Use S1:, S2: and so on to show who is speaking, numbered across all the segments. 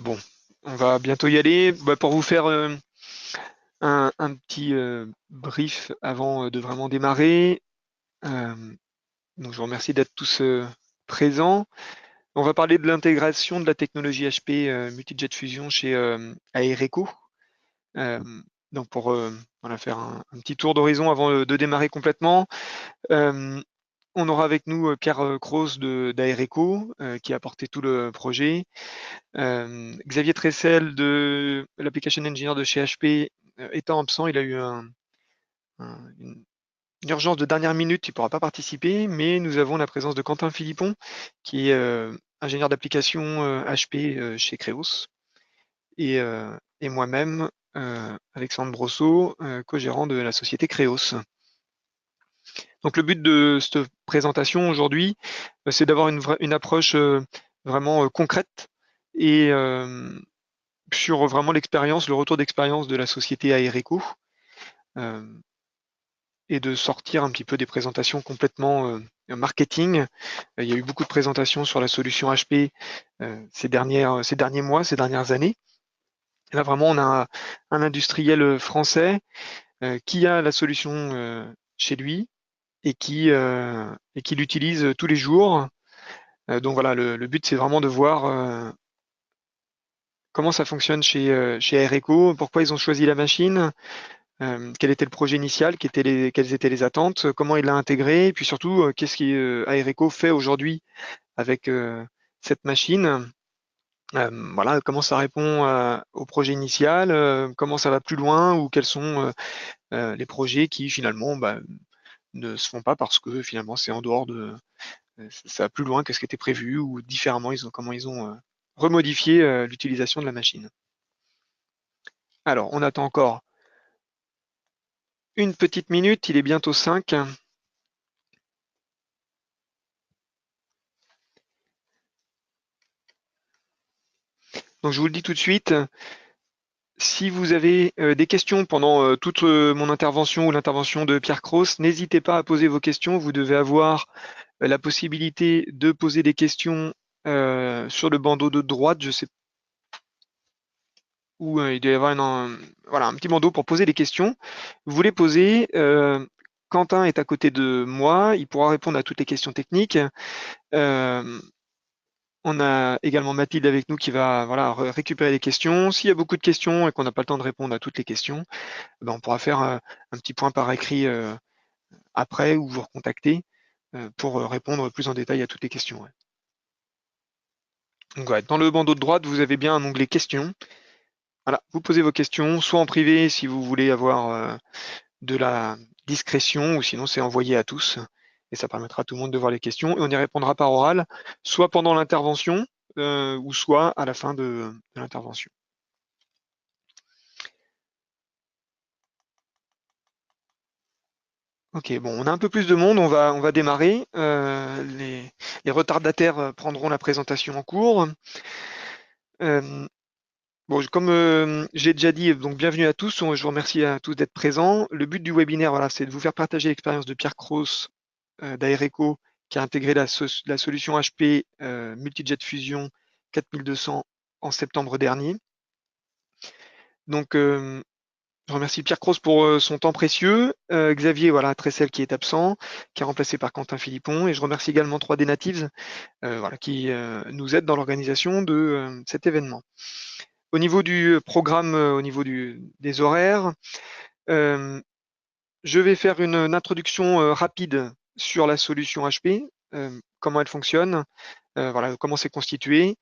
S1: Bon, on va bientôt y aller. Bah, pour vous faire un petit brief avant de vraiment démarrer. Euh, donc je vous remercie d'être tous présents. On va parler de l'intégration de la technologie HP Multijet Fusion chez Aereco. Euh, donc pour voilà, faire un petit tour d'horizon avant de démarrer complètement. Euh, on aura avec nous Pierre Cross d'Aereco qui a porté tout le projet. Xavier Tressel de l'Application Engineer de chez HP étant absent, il a eu une urgence de dernière minute, il ne pourra pas participer, mais nous avons la présence de Quentin Philippon, qui est ingénieur d'application HP chez Creos, et moi-même, Alexandre Brosseau, co-gérant de la société Creos. Donc le but de cette présentation aujourd'hui, c'est d'avoir une approche vraiment concrète et sur vraiment l'expérience, le retour d'expérience de la société Aereco, euh, et de sortir un petit peu des présentations complètement marketing. Il y a eu beaucoup de présentations sur la solution HP ces derniers mois, ces dernières années. Et là, vraiment, on a un industriel français qui a la solution chez lui et qui l'utilise tous les jours. Donc voilà, le but, c'est vraiment de voir comment ça fonctionne chez Aereco, pourquoi ils ont choisi la machine, quel était le projet initial, quelles étaient les attentes, comment il l'a intégré, et puis surtout, qu'est-ce qui Aereco fait aujourd'hui avec cette machine. Voilà, comment ça répond au projet initial, comment ça va plus loin, ou quels sont les projets qui finalement ne se font pas parce que finalement c'est en dehors ça va plus loin que ce qui était prévu, ou différemment, comment ils ont remodifié l'utilisation de la machine. Alors, on attend encore une petite minute, il est bientôt 5. Donc je vous le dis tout de suite, si vous avez des questions pendant toute mon intervention ou l'intervention de Pierre Cross, n'hésitez pas à poser vos questions. Vous devez avoir la possibilité de poser des questions sur le bandeau de droite, je sais où il doit y avoir voilà, un petit bandeau pour poser des questions. Vous les posez, Quentin est à côté de moi, il pourra répondre à toutes les questions techniques. Euh, On a également Mathilde avec nous qui va voilà, récupérer les questions. S'il y a beaucoup de questions et qu'on n'a pas le temps de répondre à toutes les questions, on pourra faire un petit point par écrit après, ou vous recontacter pour répondre plus en détail à toutes les questions. Ouais. Donc, ouais, dans le bandeau de droite, vous avez bien un onglet questions. Voilà, vous posez vos questions, soit en privé si vous voulez avoir de la discrétion, ou sinon c'est envoyé à tous. Et ça permettra à tout le monde de voir les questions. Et on y répondra par oral, soit pendant l'intervention, ou soit à la fin de l'intervention. Ok, bon, on a un peu plus de monde, on va démarrer. Les retardataires prendront la présentation en cours. Euh, bon, comme j'ai déjà dit, donc bienvenue à tous. Je vous remercie à tous d'être présents. Le but du webinaire, voilà, c'est de vous faire partager l'expérience de Pierre Cross d'Aereco, qui a intégré la solution HP Multijet Fusion 4200 en septembre dernier. Donc, je remercie Pierre Cross pour son temps précieux, Xavier voilà, Tressel qui est absent, qui est remplacé par Quentin Philippon, et je remercie également 3D Natives voilà, qui nous aident dans l'organisation de cet événement. Au niveau du programme, au niveau des horaires, euh, je vais faire une introduction rapide sur la solution HP, comment elle fonctionne, voilà, comment c'est constitué.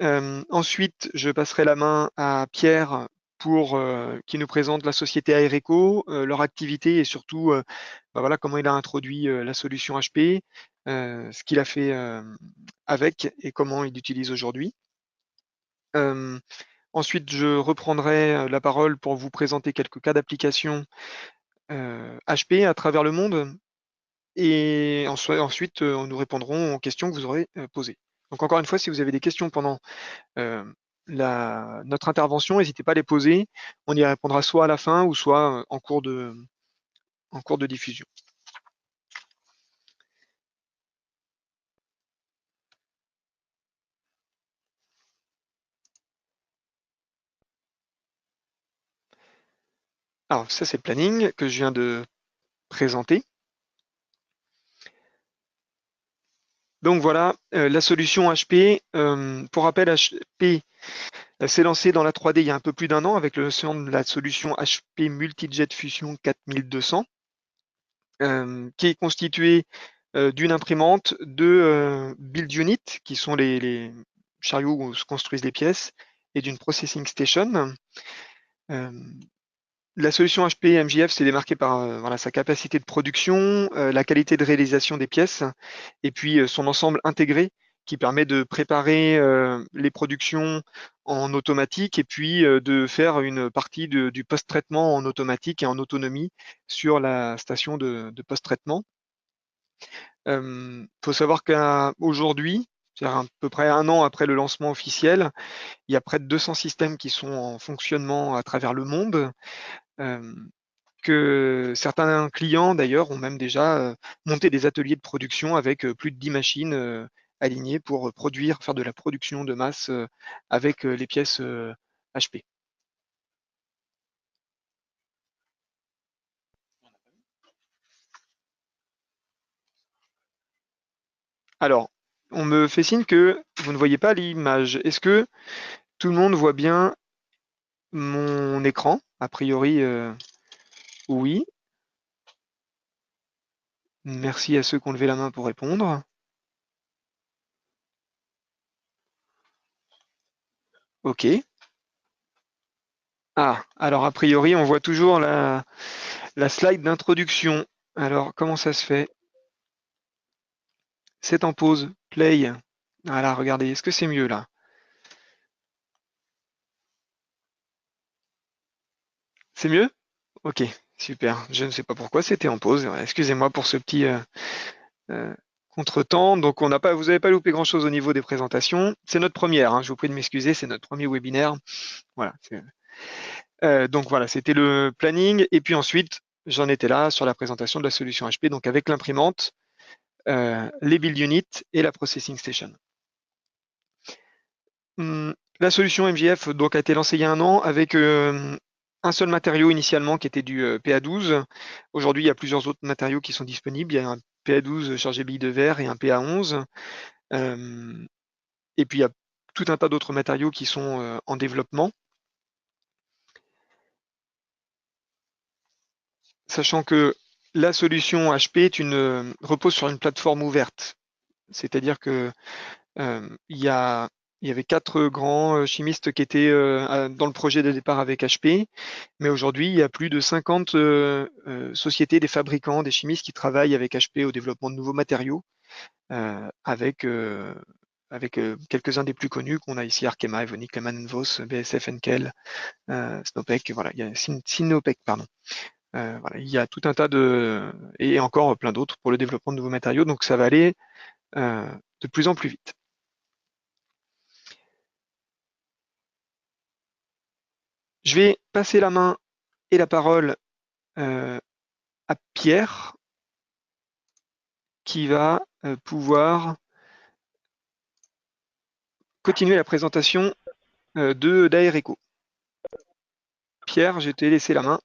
S1: Ensuite, je passerai la main à Pierre pour qui nous présente la société Aereco, leur activité, et surtout voilà, comment il a introduit la solution HP, ce qu'il a fait avec et comment il l'utilise aujourd'hui. Euh, Ensuite, je reprendrai la parole pour vous présenter quelques cas d'application HP à travers le monde, et ensuite nous répondrons aux questions que vous aurez posées. Donc encore une fois, si vous avez des questions pendant euh, notre intervention, n'hésitez pas à les poser. On y répondra soit à la fin ou soit en cours de diffusion. Alors ça, c'est le planning que je viens de présenter. Donc voilà, la solution HP. Pour rappel, HP s'est lancé dans la 3D il y a un peu plus d'un an avec le lancement de la solution HP Multijet Fusion 4200, qui est constituée d'une imprimante, de build units, qui sont les chariots où se construisent les pièces, et d'une processing station. Euh, La solution HP MJF s'est démarquée par voilà, sa capacité de production, la qualité de réalisation des pièces, et puis son ensemble intégré qui permet de préparer les productions en automatique et puis de faire une partie du post-traitement en automatique et en autonomie sur la station de post-traitement. Faut savoir qu'aujourd'hui, c'est-à-dire à peu près un an après le lancement officiel, il y a près de 200 systèmes qui sont en fonctionnement à travers le monde. Euh, que certains clients d'ailleurs ont même déjà monté des ateliers de production avec plus de 10 machines alignées pour faire de la production de masse avec les pièces HP. Alors, on me fait signe que vous ne voyez pas l'image. Est-ce que tout le monde voit bien mon écran? A priori, oui. Merci à ceux qui ont levé la main pour répondre. OK. Ah, alors a priori, on voit toujours la slide d'introduction. Alors, comment ça se fait? C'est en pause. Play. Voilà, regardez. Est-ce que c'est mieux là? C'est mieux? Ok, super. Je ne sais pas pourquoi c'était en pause. Excusez-moi pour ce petit euh, contretemps. Donc, vous n'avez pas loupé grand-chose au niveau des présentations. C'est notre première, hein, je vous prie de m'excuser, c'est notre premier webinaire. Voilà. Donc voilà, c'était le planning. Et puis ensuite, j'en étais là sur la présentation de la solution HP, donc avec l'imprimante, les build units et la processing station. La solution MJF donc, a été lancée il y a un an avec un seul matériau initialement qui était du PA12. Aujourd'hui, il y a plusieurs autres matériaux qui sont disponibles. Il y a un PA12 chargé billes de verre et un PA11. Euh, et puis, il y a tout un tas d'autres matériaux qui sont en développement. Sachant que la solution HP repose sur une plateforme ouverte. C'est-à-dire que il y avait quatre grands chimistes qui étaient dans le projet de départ avec HP, mais aujourd'hui, il y a plus de 50 sociétés, des fabricants, des chimistes qui travaillent avec HP au développement de nouveaux matériaux, avec quelques-uns des plus connus qu'on a ici, Arkema, Evonik, Lehmann Voss, BASF, Henkel, Snopec, voilà, il y a Sinopec, pardon. Voilà, il y a tout un tas et encore plein d'autres pour le développement de nouveaux matériaux, donc ça va aller euh, de plus en plus vite. Je vais passer la main et la parole à Pierre qui va pouvoir continuer la présentation d'Aereco. Pierre, je t'ai laissé la main.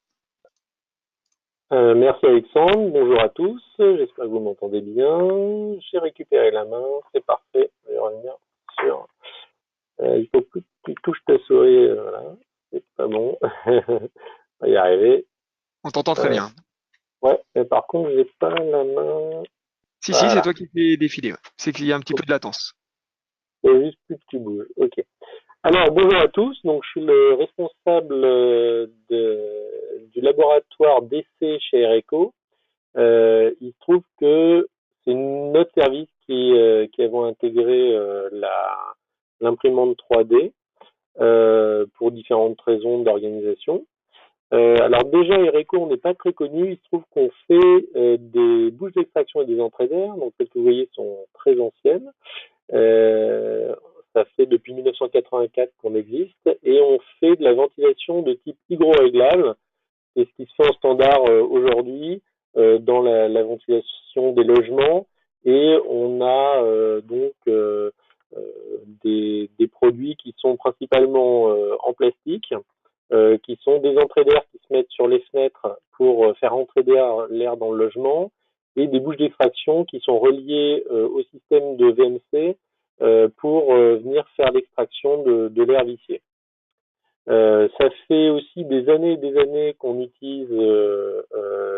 S2: Merci Alexandre, bonjour à tous, j'espère que vous m'entendez bien. J'ai récupéré la main, c'est parfait. Je vais revenir sur. Il faut que tu touches ta souris, voilà, c'est pas bon. On va y arriver.
S1: On t'entend très
S2: Euh,
S1: bien.
S2: ouais, mais par contre, j'ai pas la main.
S1: Si, c'est
S2: Voilà,
S1: toi qui fais défiler. Ouais. C'est qu'il y a un petit peu de latence.
S2: il faut juste plus que tu bouges. Ok. Alors, bonjour à tous. Donc, je suis le responsable du laboratoire d'essai chez Ereco. Il se trouve que c'est notre service qui avons intégré l'imprimante 3D pour différentes raisons d'organisation. Alors déjà, Ereco, on n'est pas très connu. Il se trouve qu'on fait des bouches d'extraction et des entrées d'air. Donc celles que vous voyez sont très anciennes. Euh, Ça fait depuis 1984 qu'on existe et on fait de la ventilation de type hydro-réglable. C'est ce qui se fait en standard aujourd'hui dans la ventilation des logements. Et on a donc des produits qui sont principalement en plastique qui sont des entrées d'air qui se mettent sur les fenêtres pour faire entrer l'air dans le logement, et des bouches d'extraction qui sont reliées au système de VMC pour venir faire l'extraction de l'air vicié. Ça fait aussi des années et des années qu'on utilise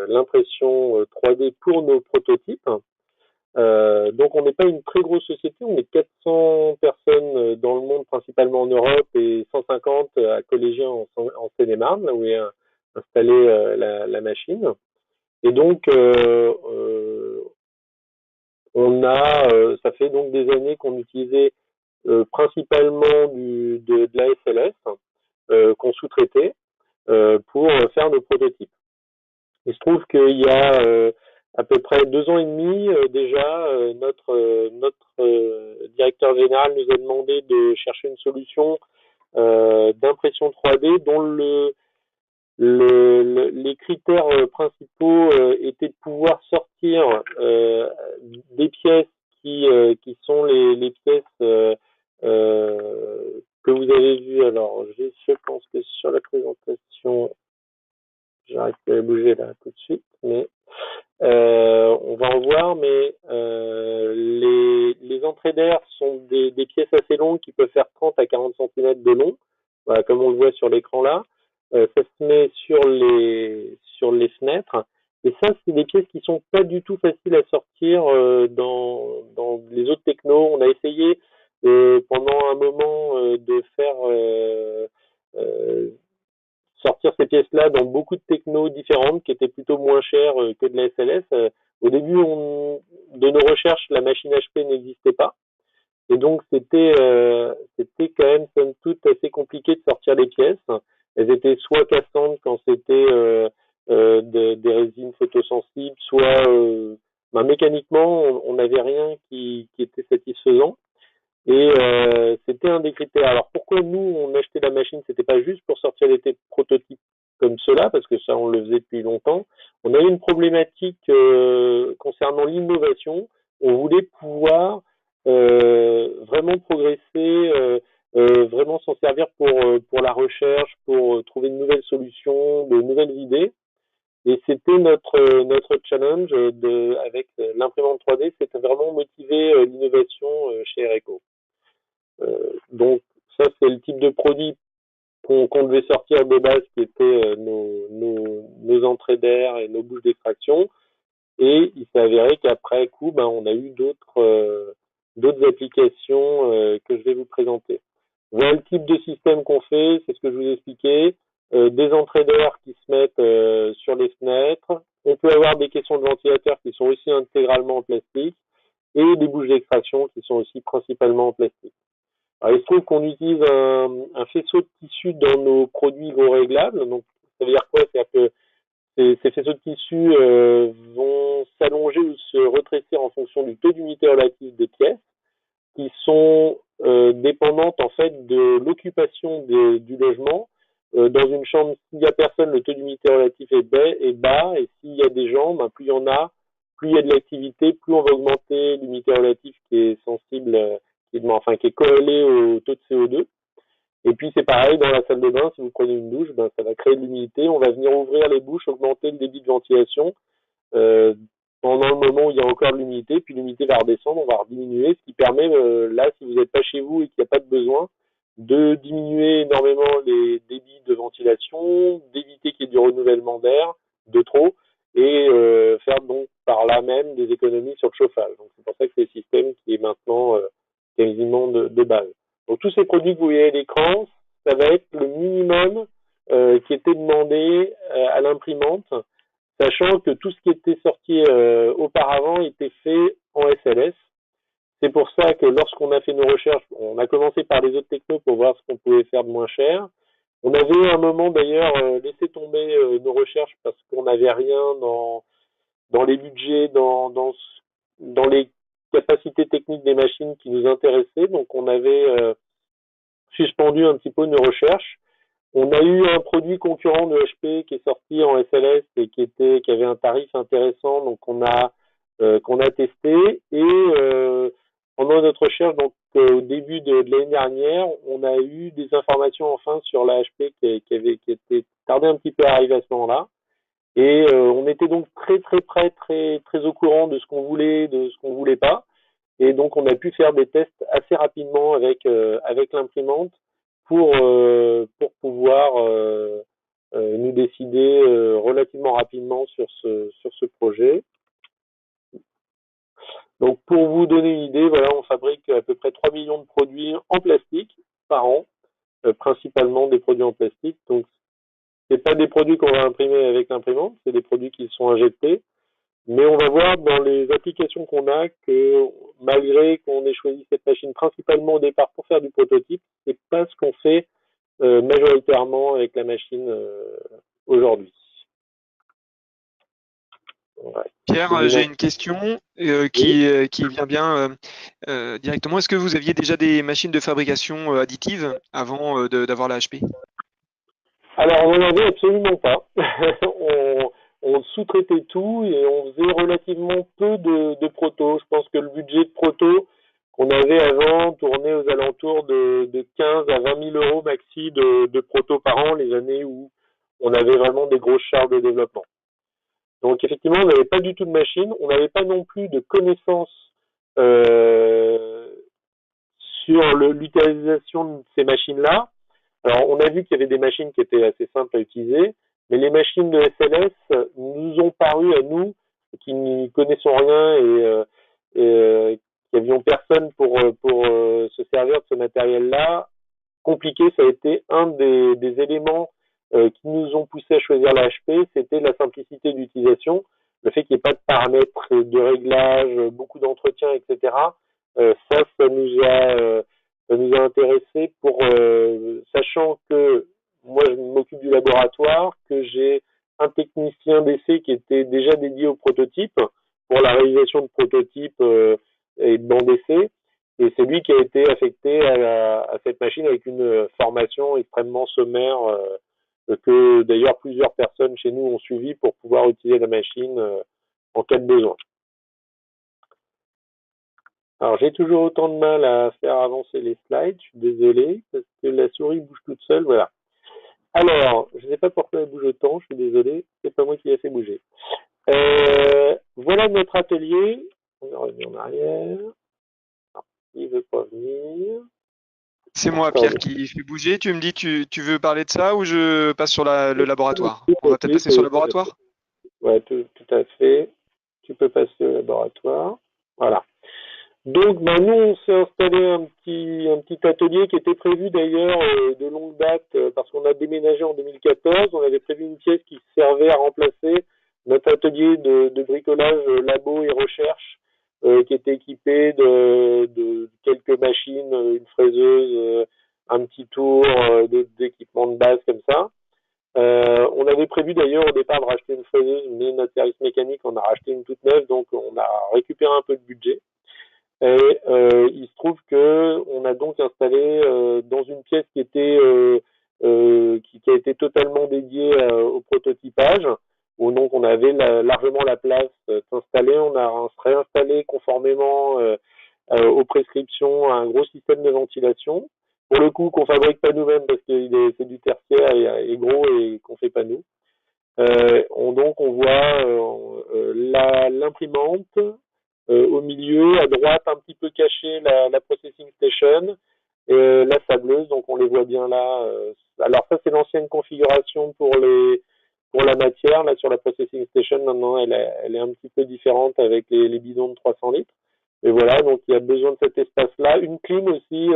S2: l'impression 3D pour nos prototypes. Donc on n'est pas une très grosse société, on est 400 personnes dans le monde, principalement en Europe, et 150 à Collégien en Seine-et-Marne, là où est installée la machine. Et donc ça fait donc des années qu'on utilisait principalement de la SLS qu'on sous-traitait pour faire nos prototypes. Il se trouve qu'il y a à peu près 2 ans et demi déjà, notre directeur général nous a demandé de chercher une solution d'impression 3D dont les critères principaux étaient de pouvoir sortir des pièces qui sont les pièces que vous avez vues. Alors, je pense que sur la présentation, j'arrête de bouger là tout de suite, mais on va en voir, mais les entrées d'air sont des pièces assez longues qui peuvent faire 30 à 40 cm de long, voilà, comme on le voit sur l'écran là. Ça se met sur les fenêtres. Et ça, c'est des pièces qui sont pas du tout faciles à sortir dans les autres technos. On a essayé pendant un moment de faire sortir ces pièces-là dans beaucoup de technos différentes qui étaient plutôt moins chères que de la SLS. Au début de nos recherches, la machine HP n'existait pas. Et donc, c'était quand même, somme toute, assez compliqué de sortir les pièces. Elles étaient soit cassantes quand c'était des résines photosensibles, soit mécaniquement, on n'avait rien qui était satisfaisant. Et c'était un des critères. Alors pourquoi nous on achetait la machine? C'était pas juste pour sortir des prototypes comme cela, parce que ça on le faisait depuis longtemps. On avait une problématique concernant l'innovation. On voulait pouvoir vraiment progresser, vraiment s'en servir pour la recherche, pour trouver de nouvelles solutions, de nouvelles idées. Et c'était notre challenge avec l'imprimante 3D, c'était vraiment motiver l'innovation chez Ereco. Donc ça c'est le type de produit qu'on devait sortir de base, qui étaient nos entrées d'air et nos bouches d'extraction. Et il s'est avéré qu'après coup, on a eu d'autres applications que je vais vous présenter. Voilà le type de système qu'on fait, c'est ce que je vous expliquais. Des entrées d'air qui se mettent sur les fenêtres. On peut avoir des caissons de ventilateurs qui sont aussi intégralement en plastique, et des bouches d'extraction qui sont aussi principalement en plastique. Alors, il se trouve qu'on utilise un faisceau de tissu dans nos produits hydro-réglables. Donc, ça veut dire quoi? C'est-à-dire que ces faisceaux de tissu vont s'allonger ou se rétrécir en fonction du taux d'humidité relative des pièces, qui sont dépendantes en fait de l'occupation du logement. Dans une chambre, s'il n'y a personne, le taux d'humidité relatif est bas, et s'il y a des gens, plus il y en a, plus il y a de l'activité, plus on va augmenter l'humidité relative qui est sensible, qui est corrélée au taux de CO2. Et puis c'est pareil dans la salle de bain, si vous prenez une douche, ça va créer de l'humidité, on va venir ouvrir les bouches, augmenter le débit de ventilation euh, pendant le moment où il y a encore de l'humidité, puis l'humidité va redescendre, on va rediminuer, ce qui permet, là, si vous n'êtes pas chez vous et qu'il n'y a pas de besoin, de diminuer énormément les débits de ventilation, d'éviter qu'il y ait du renouvellement d'air de trop, et faire donc par là même des économies sur le chauffage. Donc c'est pour ça que c'est le système qui est maintenant quasiment de base. Donc tous ces produits que vous voyez à l'écran, ça va être le minimum qui était demandé à l'imprimante, sachant que tout ce qui était sorti auparavant était fait en SLS. C'est pour ça que lorsqu'on a fait nos recherches, on a commencé par les autres technos pour voir ce qu'on pouvait faire de moins cher. On avait à un moment d'ailleurs laissé tomber nos recherches parce qu'on n'avait rien dans les budgets, dans les capacités techniques des machines qui nous intéressaient. Donc on avait suspendu un petit peu nos recherches. On a eu un produit concurrent de HP qui est sorti en SLS et qui avait un tarif intéressant, donc qu'on a testé, et pendant notre recherche, donc au début de l'année dernière, on a eu des informations enfin sur la HP qui était tardé un petit peu à arriver à ce moment-là. Et on était donc très très près, très très au courant de ce qu'on voulait, de ce qu'on voulait pas. Et donc on a pu faire des tests assez rapidement avec l'imprimante pour pouvoir nous décider relativement rapidement sur ce projet. Donc pour vous donner une idée, voilà, on fabrique à peu près 3 millions de produits en plastique par an, principalement des produits en plastique. Donc c'est pas des produits qu'on va imprimer avec l'imprimante, c'est des produits qui sont injectés. Mais on va voir dans les applications qu'on a que malgré qu'on ait choisi cette machine principalement au départ pour faire du prototype, c'est pas ce qu'on fait majoritairement avec la machine aujourd'hui. Ouais.
S1: Pierre, j'ai une question
S2: Oui.
S1: qui vient bien directement. Est-ce que vous aviez déjà des machines de fabrication additive avant d'avoir la HP?
S2: Alors on n'en avait absolument pas. on, on sous-traitait tout et on faisait relativement peu de proto. Je pense que le budget de proto qu'on avait avant tournait aux alentours de 15 à 20 000 euros maxi de proto par an, les années où on avait vraiment des grosses charges de développement. Donc effectivement, on n'avait pas du tout de machine, on n'avait pas non plus de connaissances euh, sur l'utilisation de ces machines-là. Alors, on a vu qu'il y avait des machines qui étaient assez simples à utiliser, mais les machines de SLS nous ont paru à nous, qui n'y connaissons rien qui avions personne pour se servir de ce matériel-là, compliqué. Ça a été un des éléments qui nous ont poussé à choisir la HP, c'était la simplicité d'utilisation, le fait qu'il n'y ait pas de paramètres de réglage, beaucoup d'entretien, etc. Ça nous a intéressé sachant que moi je m'occupe du laboratoire, que j'ai un technicien d'essai qui était déjà dédié au prototype pour la réalisation de prototypes et de bancs d'essai. Et c'est lui qui a été affecté à cette machine avec une formation extrêmement sommaire que d'ailleurs plusieurs personnes chez nous ont suivi pour pouvoir utiliser la machine en cas de besoin. Alors j'ai toujours autant de mal à faire avancer les slides, je suis désolé, parce que la souris bouge toute seule, voilà. Alors, je ne sais pas pourquoi elle bouge autant, je suis désolé, c'est pas moi qui l'ai fait bouger. Voilà notre atelier, on va revenir en arrière. Non, il ne veut pas venir.
S1: C'est moi, Pierre,
S2: Attendez.
S1: qui fait bouger. Tu me dis, tu veux parler de ça ou je passe sur le laboratoire?
S2: Tout
S1: On
S2: à
S1: va peut-être
S2: fait,
S1: passer sur le laboratoire?
S2: ouais, tout à fait. Tu peux passer au laboratoire. Voilà. Donc, ben, nous, on s'est installé un petit atelier qui était prévu d'ailleurs de longue date parce qu'on a déménagé en 2014. On avait prévu une pièce qui servait à remplacer notre atelier de bricolage, labo et recherche qui était équipé de quelques machines, une fraiseuse, un petit tour d'équipement de base comme ça. On avait prévu d'ailleurs au départ de racheter une fraiseuse, mais notre service mécanique en a racheté une toute neuve, donc on a récupéré un peu de budget. Et il se trouve que on a donc installé dans une pièce qui a été totalement dédiée au prototypage, où donc on avait largement la place d'installer. On a réinstallé conformément aux prescriptions un gros système de ventilation. Pour le coup, qu'on fabrique pas nous-mêmes parce que c'est du tertiaire et gros et qu'on fait pas nous. Donc on voit l'imprimante au milieu, à droite un petit peu cachée la processing station, la sableuse, donc on les voit bien là. Alors ça c'est l'ancienne configuration pour la matière, là sur la processing station, maintenant elle est un petit peu différente avec les bidons de 300 litres. Et voilà, donc il y a besoin de cet espace-là. Une clim aussi,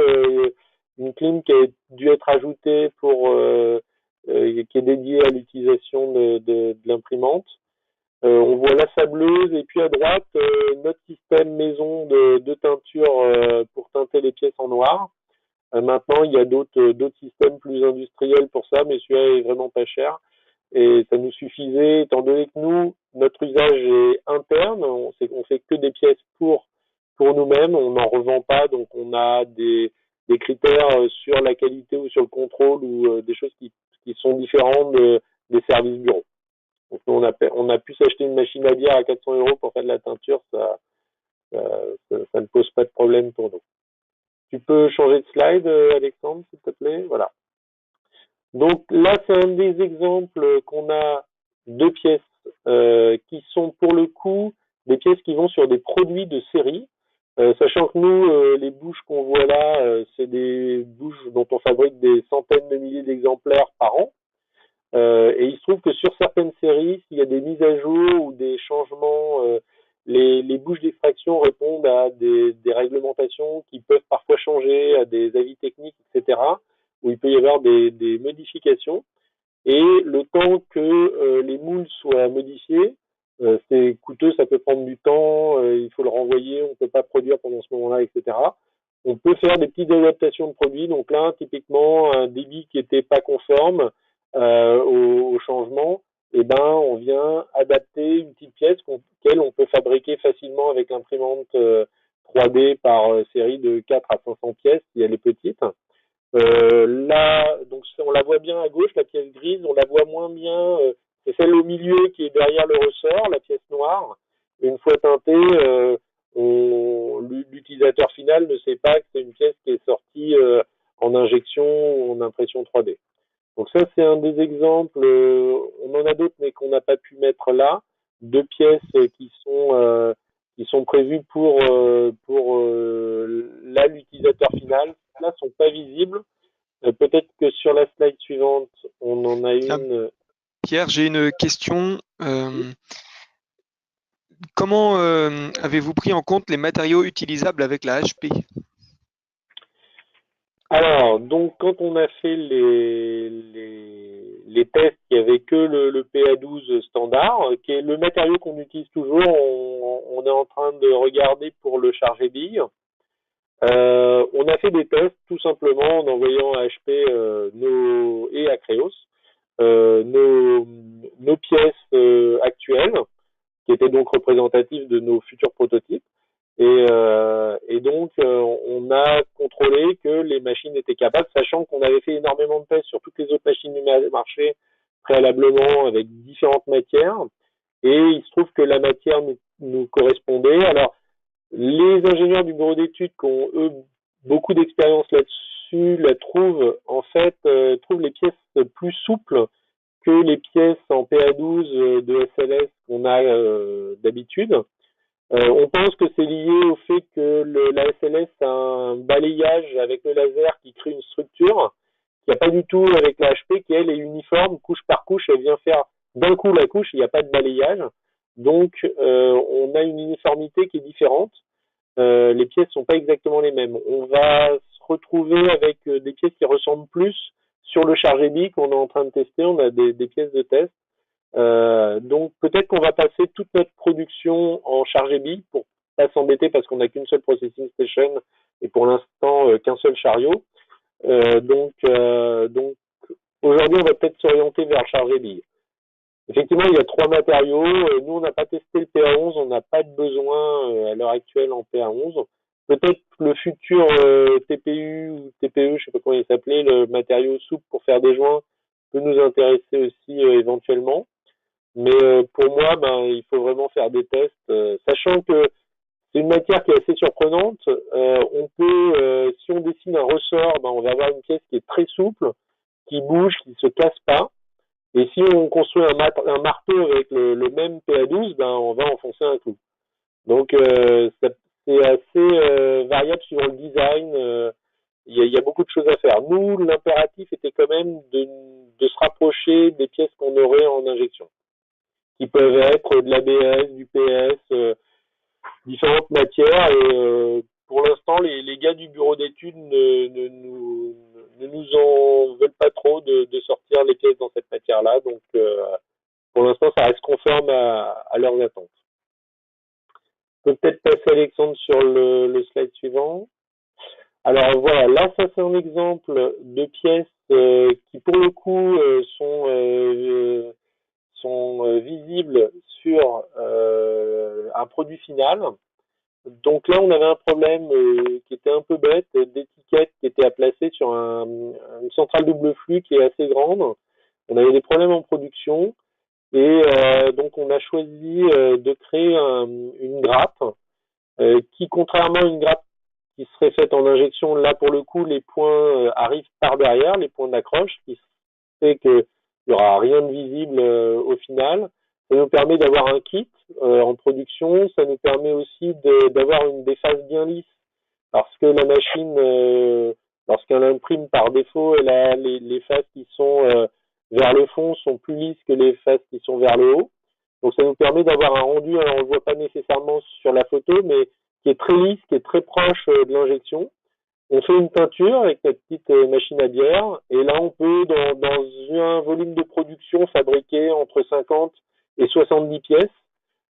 S2: une clim qui a dû être ajoutée qui est dédiée à l'utilisation de l'imprimante. On voit la sableuse et puis à droite notre système maison de teinture pour teinter les pièces en noir. Maintenant, il y a d'autres systèmes plus industriels pour ça, mais celui-là est vraiment pas cher. Et ça nous suffisait, étant donné que nous, notre usage est interne, on fait que des pièces pour nous-mêmes, on n'en revend pas, donc on a des critères sur la qualité ou sur le contrôle ou des choses qui sont différentes des services bureaux. Donc nous, on a pu s'acheter une machine à bière à 400 euros pour faire de la teinture, ça ne pose pas de problème pour nous. Tu peux changer de slide, Alexandre, s'il te plaît. Voilà. Donc là, c'est un des exemples qu'on a de pièces qui sont pour le coup des pièces qui vont sur des produits de série. Sachant que nous, les bouches qu'on voit là, c'est des bouches dont on fabrique des centaines de milliers d'exemplaires par an. Et il se trouve que sur certaines séries, s'il y a des mises à jour ou des changements, les bouches d'extraction répondent à des réglementations qui peuvent parfois changer, à des avis techniques, etc., où il peut y avoir des modifications. Et le temps que les moules soient modifiés, c'est coûteux, ça peut prendre du temps, il faut le renvoyer, on ne peut pas produire pendant ce moment-là, etc. On peut faire des petites adaptations de produits. Donc là, typiquement, un débit qui n'était pas conforme au changement, eh ben, on vient adapter une petite pièce qu'elle on peut fabriquer facilement avec l'imprimante 3D par série de 4 à 500 pièces si elle est petite. Là, donc on la voit bien à gauche, la pièce grise, on la voit moins bien. C'est celle au milieu qui est derrière le ressort, la pièce noire. Et une fois teintée, l'utilisateur final ne sait pas que c'est une pièce qui est sortie en injection ou en impression 3D. Donc ça, c'est un des exemples. On en a d'autres, mais qu'on n'a pas pu mettre là, de pièces qui sont prévues pour là l'utilisateur final. Là, sont pas visibles. Peut-être que sur la slide suivante, on en a
S1: Tiens,
S2: une.
S1: Pierre, j'ai une question. Comment avez-vous pris en compte les matériaux utilisables avec la HP?
S2: Alors, donc, quand on a fait les tests, il n'y avait que le PA12 standard, qui est le matériau qu'on utilise toujours. On est en train de regarder pour le charger bille. On a fait des tests tout simplement en envoyant à HP et à Creos nos pièces actuelles, qui étaient donc représentatives de nos futurs prototypes. Et donc, on a contrôlé que les machines étaient capables, sachant qu'on avait fait énormément de tests sur toutes les autres machines du marché préalablement avec différentes matières. Et il se trouve que la matière nous correspondait. Alors, les ingénieurs du bureau d'études qui ont, eux, beaucoup d'expérience là-dessus, trouvent les pièces plus souples que les pièces en PA12 de SLS qu'on a d'habitude. On pense que c'est lié au fait que la SLS a un balayage avec le laser qui crée une structure qu'il n'y a pas du tout avec la HP qui, elle, est uniforme, couche par couche, elle vient faire d'un coup la couche, il n'y a pas de balayage. Donc, on a une uniformité qui est différente. Les pièces sont pas exactement les mêmes. On va se retrouver avec des pièces qui ressemblent plus sur le chargé bille qu'on est en train de tester. On a des pièces de test. Donc peut-être qu'on va passer toute notre production en chargé bille pour pas s'embêter parce qu'on n'a qu'une seule processing station et pour l'instant qu'un seul chariot. Donc aujourd'hui on va peut-être s'orienter vers le chargé bille. Effectivement, il y a 3 matériaux. Nous, on n'a pas testé le PA11, on n'a pas de besoin à l'heure actuelle en PA11. Peut-être le futur TPU ou TPE, je sais pas comment il s'appelait, le matériau souple pour faire des joints peut nous intéresser aussi éventuellement. Mais pour moi, il faut vraiment faire des tests, sachant que c'est une matière qui est assez surprenante. On peut, si on dessine un ressort, on va avoir une pièce qui est très souple, qui bouge, qui ne se casse pas. Et si on construit un marteau avec le même PA12, on va enfoncer un clou. Donc c'est assez variable sur le design. Il y a beaucoup de choses à faire. Nous, l'impératif était quand même de se rapprocher des pièces qu'on aurait en injection, qui peuvent être de l'ABS, du PS, différentes matières. Et pour l'instant, les gars du bureau d'études ne nous en veulent pas trop de sortir les pièces dans cette matière-là. Donc, pour l'instant, ça reste conforme à leurs attentes. Je peux peut-être passer Alexandre sur le slide suivant. Alors voilà, là, ça c'est un exemple de pièces qui, pour le coup, sont visibles sur un produit final. Donc là, on avait un problème qui était un peu bête, d'étiquette qui était à placer sur une centrale double flux qui est assez grande. On avait des problèmes en production et donc on a choisi de créer une grappe qui, contrairement à une grappe qui serait faite en injection, là pour le coup, les points arrivent par derrière, les points d'accroche, qui fait qu'il n'y aura rien de visible au final. Ça nous permet d'avoir un kit en production, ça nous permet aussi d'avoir des faces bien lisses, parce que la machine, lorsqu'elle imprime par défaut, elle a les faces qui sont vers le fond sont plus lisses que les faces qui sont vers le haut. Donc ça nous permet d'avoir un rendu, alors on ne le voit pas nécessairement sur la photo, mais qui est très lisse, qui est très proche de l'injection. On fait une peinture avec notre petite machine à bière, et là on peut, dans un volume de production, fabriquer entre 50 et 70 pièces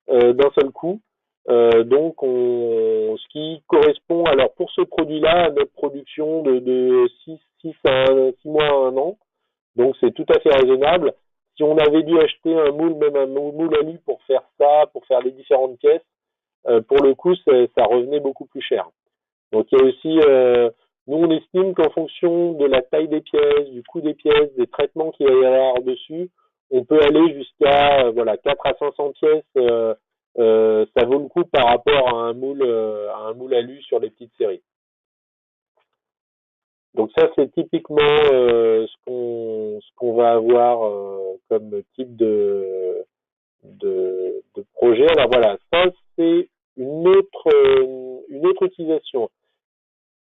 S2: d'un seul coup. Ce qui correspond alors pour ce produit-là à notre production de 6 mois à 1 an. Donc c'est tout à fait raisonnable. Si on avait dû acheter un moule, même un moule alu pour faire ça, pour faire les différentes pièces, pour le coup, ça revenait beaucoup plus cher. Donc il y a aussi, nous on estime qu'en fonction de la taille des pièces, du coût des pièces, des traitements qu'il va y avoir dessus, on peut aller jusqu'à 4 à 500 pièces. Ça vaut le coup par rapport à un moule alu sur les petites séries. Donc ça c'est typiquement ce qu'on va avoir comme type de projet. Alors voilà, ça c'est une autre utilisation.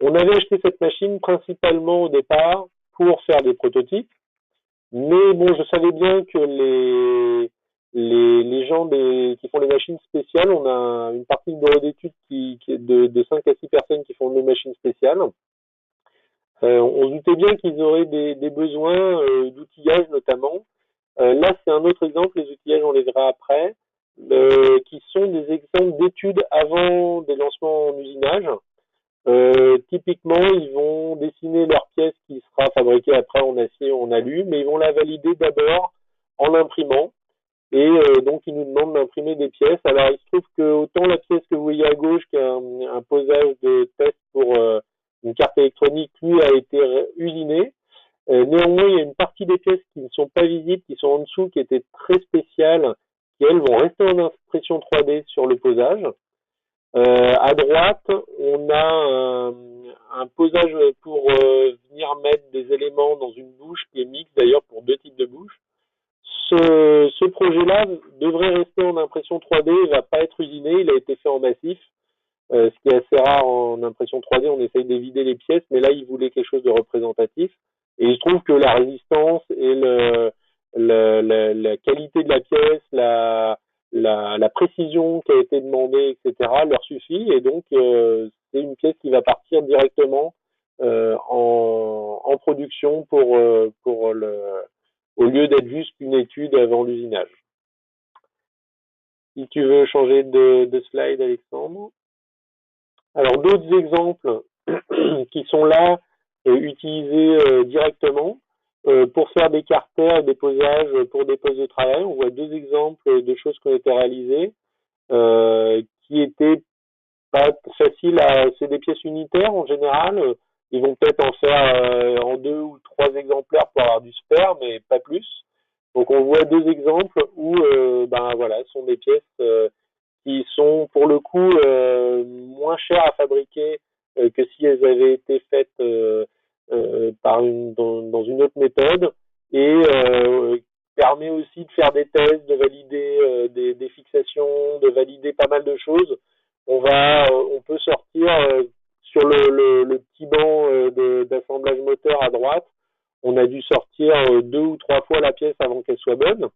S2: On avait acheté cette machine principalement au départ pour faire des prototypes, mais bon, je savais bien que les gens qui font les machines spéciales, on a une partie de bureau d'études qui est de 5 à 6 personnes qui font des machines spéciales. On se doutait bien qu'ils auraient des besoins d'outillage notamment. Là, c'est un autre exemple, les outillages, on les verra après, qui sont des exemples d'études avant des lancements en usinage. Typiquement, ils vont dessiner leur pièce qui sera fabriquée après en acier ou en alu, mais ils vont la valider d'abord en l'imprimant. Et donc, ils nous demandent d'imprimer des pièces. Alors, il se trouve que autant la pièce que vous voyez à gauche, qui est un posage de test pour une carte électronique, lui, a été usiné. Néanmoins, il y a une partie des pièces qui ne sont pas visibles, qui sont en dessous, qui étaient très spéciales, qui, elles, vont rester en impression 3D sur le posage. À droite, on a un posage pour venir mettre des éléments dans une bouche qui est mixte d'ailleurs pour deux types de bouches. Ce projet-là devrait rester en impression 3D, il ne va pas être usiné, il a été fait en massif, ce qui est assez rare en impression 3D, on essaye d'éviter les pièces, mais là il voulait quelque chose de représentatif. Et il se trouve que la résistance et la qualité de la pièce, la précision qui a été demandée, etc., leur suffit. Et donc, c'est une pièce qui va partir directement en production au lieu d'être juste une étude avant l'usinage. Si tu veux changer de slide, Alexandre. Alors, d'autres exemples qui sont là utilisés directement pour faire des carters et des posages pour des postes de travail. On voit deux exemples de choses qui ont été réalisées qui étaient pas faciles c'est des pièces unitaires en général. Ils vont peut-être en faire en 2 ou 3 exemplaires pour avoir du spare, mais pas plus. Donc on voit deux exemples où ce sont des pièces qui sont pour le coup moins chères à fabriquer que si elles avaient été faites dans une autre méthode, et permet aussi de faire des tests, de valider des fixations, de valider pas mal de choses. On peut sortir sur le petit banc d'assemblage moteur à droite. On a dû sortir 2 ou 3 fois la pièce avant qu'elle soit bonne.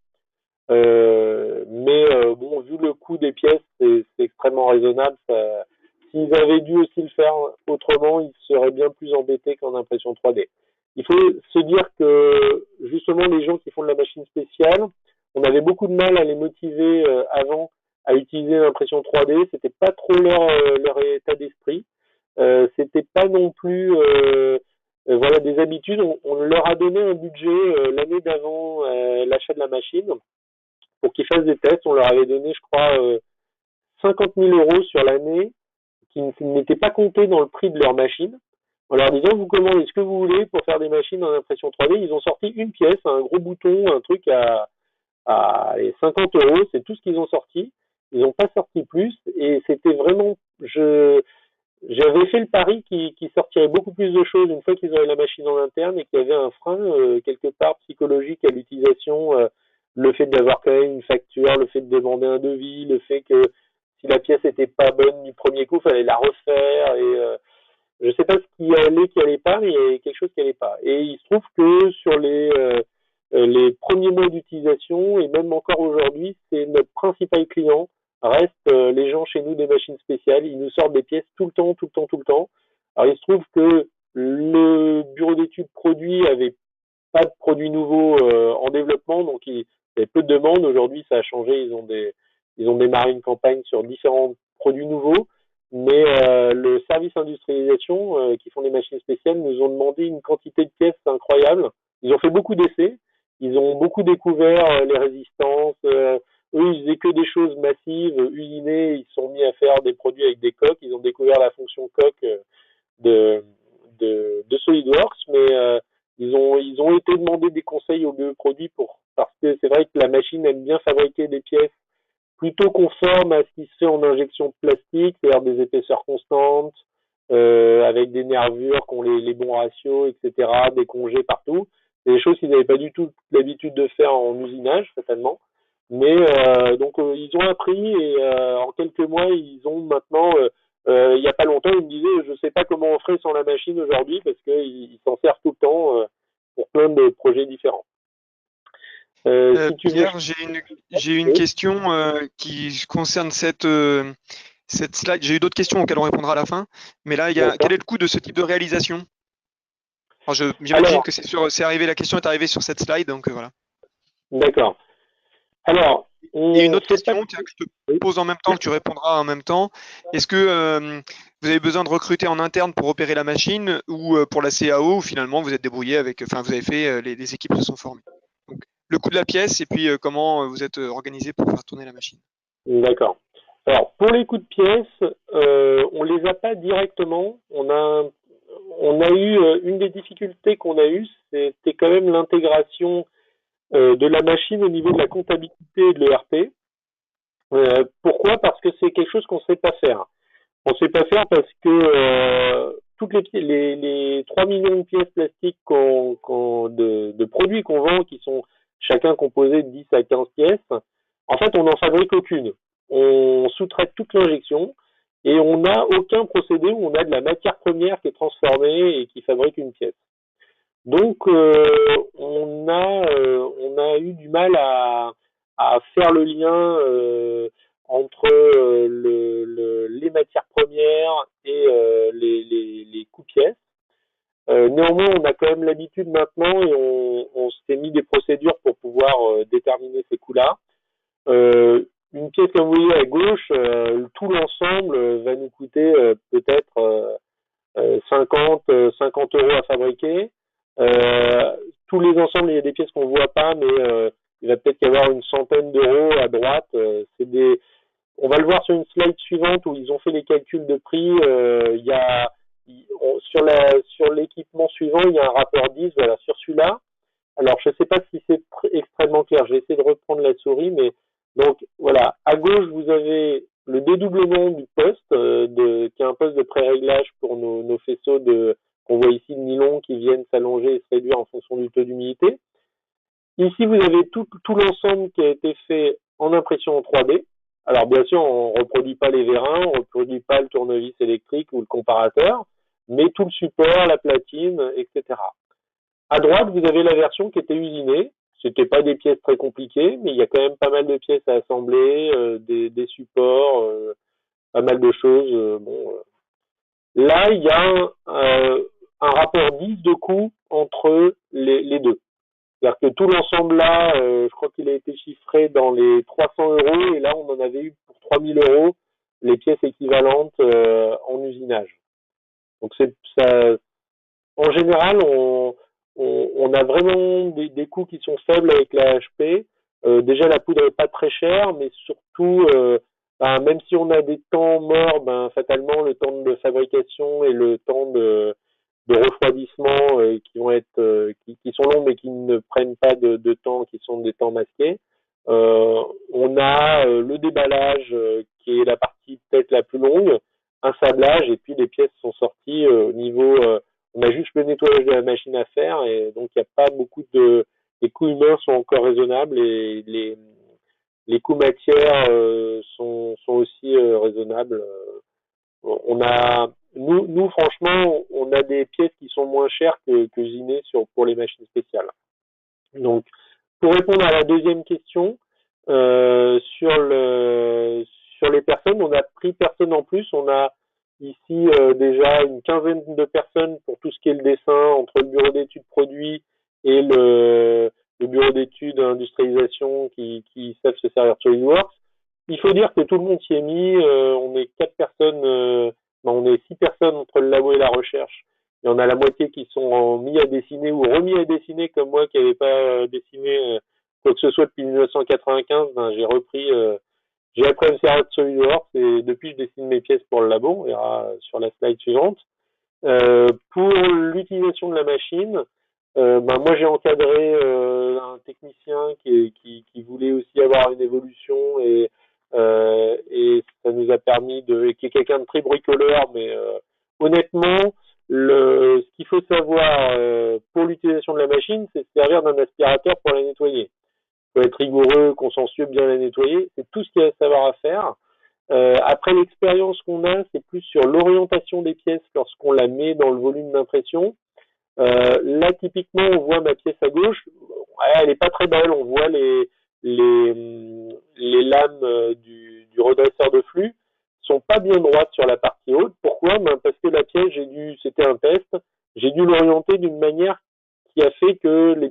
S2: Bon, vu le coût des pièces, c'est extrêmement raisonnable. S'ils avaient dû aussi le faire autrement, ils seraient bien plus embêtés qu'en impression 3D. Il faut se dire que justement les gens qui font de la machine spéciale, on avait beaucoup de mal à les motiver avant à utiliser l'impression 3D. C'était pas trop leur état d'esprit. C'était pas non plus des habitudes. On leur a donné un budget l'année d'avant l'achat de la machine pour qu'ils fassent des tests. On leur avait donné, je crois, 50 000 € sur l'année qui n'étaient pas comptés dans le prix de leur machine. En leur disant, vous commandez ce que vous voulez pour faire des machines en impression 3D. Ils ont sorti une pièce, un gros bouton, un truc à 50 €. C'est tout ce qu'ils ont sorti. Ils n'ont pas sorti plus. Et c'était vraiment j'avais fait le pari qu'ils sortiraient beaucoup plus de choses une fois qu'ils auraient la machine en interne et qu'il y avait un frein quelque part psychologique à l'utilisation, le fait d'avoir quand même une facture, le fait de demander un devis, le fait que si la pièce était pas bonne du premier coup, fallait la refaire et je sais pas ce qui allait pas, mais il y avait quelque chose qui allait pas. Et il se trouve que sur les premiers mois d'utilisation et même encore aujourd'hui, c'est notre principal client reste les gens chez nous des machines spéciales. Ils nous sortent des pièces tout le temps, tout le temps, tout le temps. Alors il se trouve que le bureau d'études produit avait pas de produits nouveaux en développement, donc il y avait peu de demandes. Aujourd'hui, ça a changé. Ils ont démarré une campagne sur différents produits nouveaux. Mais le service industrialisation qui font des machines spéciales nous ont demandé une quantité de pièces incroyable. Ils ont fait beaucoup d'essais. Ils ont beaucoup découvert les résistances. Eux, ils faisaient que des choses massives, usinées. Ils se sont mis à faire des produits avec des coques. Ils ont découvert la fonction coque de, de SolidWorks, mais ils ont été demander des conseils au BE produit parce que c'est vrai que la machine aime bien fabriquer des pièces plutôt conformes à ce qui se fait en injection plastique, c'est-à-dire des épaisseurs constantes, avec des nervures qui ont les bons ratios, etc., des congés partout. C'est des choses qu'ils n'avaient pas du tout l'habitude de faire en usinage, fatalement. Mais donc ils ont appris et en quelques mois ils ont maintenant il n'y a pas longtemps ils me disaient je sais pas comment on ferait sans la machine aujourd'hui parce qu'ils s'en servent tout le temps pour plein de projets différents. Si tu veux.
S1: Pierre, j'ai une
S2: Oui,
S1: question qui concerne cette slide. J'ai eu d'autres questions auxquelles on répondra à la fin, mais là, quel
S2: d'accord.
S1: est le coût de ce type de réalisation? Alors, j'imagine
S2: Alors,
S1: que la question est arrivée sur cette slide, donc voilà.
S2: d'accord. Alors,
S1: Et une
S2: on
S1: autre
S2: fait pas.
S1: question, tiens, que je te
S2: Oui.
S1: pose en même temps, que tu répondras en même temps. Est-ce que vous avez besoin de recruter en interne pour opérer la machine ou pour la CAO, ou finalement vous êtes débrouillé avec, enfin vous avez fait, les équipes se sont formées. Donc, le coût de la pièce et puis comment vous êtes organisé pour faire tourner la machine.
S2: D'accord. Alors, pour les coûts de pièces, on les a pas directement. On a eu une des difficultés qu'on a eues, c'était quand même l'intégration de la machine au niveau de la comptabilité et de l'ERP. Pourquoi? Parce que c'est quelque chose qu'on ne sait pas faire. On ne sait pas faire parce que toutes les 3 millions de pièces plastiques de produits qu'on vend, qui sont chacun composés de 10 à 15 pièces, en fait, on n'en fabrique aucune. On sous-traite toute l'injection et on n'a aucun procédé où on a de la matière première qui est transformée et qui fabrique une pièce. Donc, on a eu du mal à faire le lien entre les matières premières et les coûts-pièces. Néanmoins, on a quand même l'habitude maintenant et on s'est mis des procédures pour pouvoir déterminer ces coûts-là. Une pièce comme vous voyez à gauche, tout l'ensemble va nous coûter peut-être 50 euros à fabriquer. Euh, Tous les ensembles, il y a des pièces qu'on voit pas, mais il va peut-être y avoir une centaine d'euros à droite. On va le voir sur une slide suivante où ils ont fait les calculs de prix. Il y a sur l'équipement suivant, il y a un rapport 10. Voilà, sur celui-là, alors, je ne sais pas si c'est extrêmement clair. J'ai essayé de reprendre la souris, mais donc voilà. À gauche, vous avez le dédoublement du poste, qui est un poste de pré-réglage pour nos faisceaux qu'on voit ici de nylon qui viennent s'allonger et se réduire en fonction du taux d'humidité. Ici, vous avez tout l'ensemble qui a été fait en impression en 3D. Alors, bien sûr, on ne reproduit pas les vérins, on ne reproduit pas le tournevis électrique ou le comparateur, mais tout le support, la platine, etc. À droite, vous avez la version qui était usinée. C'était pas des pièces très compliquées, mais il y a quand même pas mal de pièces à assembler, des supports, pas mal de choses. Bon, là, il y a un rapport 10 de coût entre les deux. C'est-à-dire que tout l'ensemble là, je crois qu'il a été chiffré dans les 300 euros, et là, on en avait eu pour 3000 euros les pièces équivalentes en usinage. Donc c'est ça, en général, on a vraiment des coûts qui sont faibles avec la HP. Déjà, la poudre n'est pas très chère, mais surtout, même si on a des temps morts, fatalement, le temps de fabrication et le temps de refroidissement qui vont être qui sont longs mais qui ne prennent pas de temps, qui sont des temps masqués. On a le déballage qui est la partie peut-être la plus longue. un sablage et puis les pièces sont sorties au niveau. On a juste le nettoyage de la machine à faire et donc il n'y a pas beaucoup de. Les coûts humains sont encore raisonnables et les coûts matières sont aussi raisonnables. On a, nous, franchement, on a des pièces qui sont moins chères que usinées pour les machines spéciales. Donc, pour répondre à la deuxième question, sur les personnes, on a pris personne en plus. On a ici déjà une quinzaine de personnes pour tout ce qui est le dessin entre le bureau d'études produits et le bureau d'études industrialisation qui savent se servir de SolidWorks. Il faut dire que tout le monde s'y est mis. On est quatre personnes, on est six personnes entre le labo et la recherche. Il y en a la moitié qui sont mis à dessiner ou remis à dessiner comme moi qui n'avais pas dessiné quoi que ce soit depuis 1995. J'ai repris, j'ai appris à me servir de SolidWorks et depuis je dessine mes pièces pour le labo. On verra sur la slide suivante. Pour l'utilisation de la machine, moi j'ai encadré un technicien qui voulait aussi avoir une évolution et ça nous a permis qui est quelqu'un de très bricoleur, mais honnêtement, ce qu'il faut savoir pour l'utilisation de la machine, c'est se servir d'un aspirateur pour la nettoyer. Il faut être rigoureux, consciencieux, bien la nettoyer. C'est tout ce qu'il y a à savoir à faire. Après, l'expérience qu'on a, c'est plus sur l'orientation des pièces lorsqu'on la met dans le volume d'impression. Là, typiquement, on voit ma pièce à gauche. Ouais, elle est pas très belle. On voit les lames du redresseur de flux sont pas bien droites sur la partie haute. Pourquoi? Parce que la pièce, c'était un test. J'ai dû l'orienter d'une manière qui a fait que la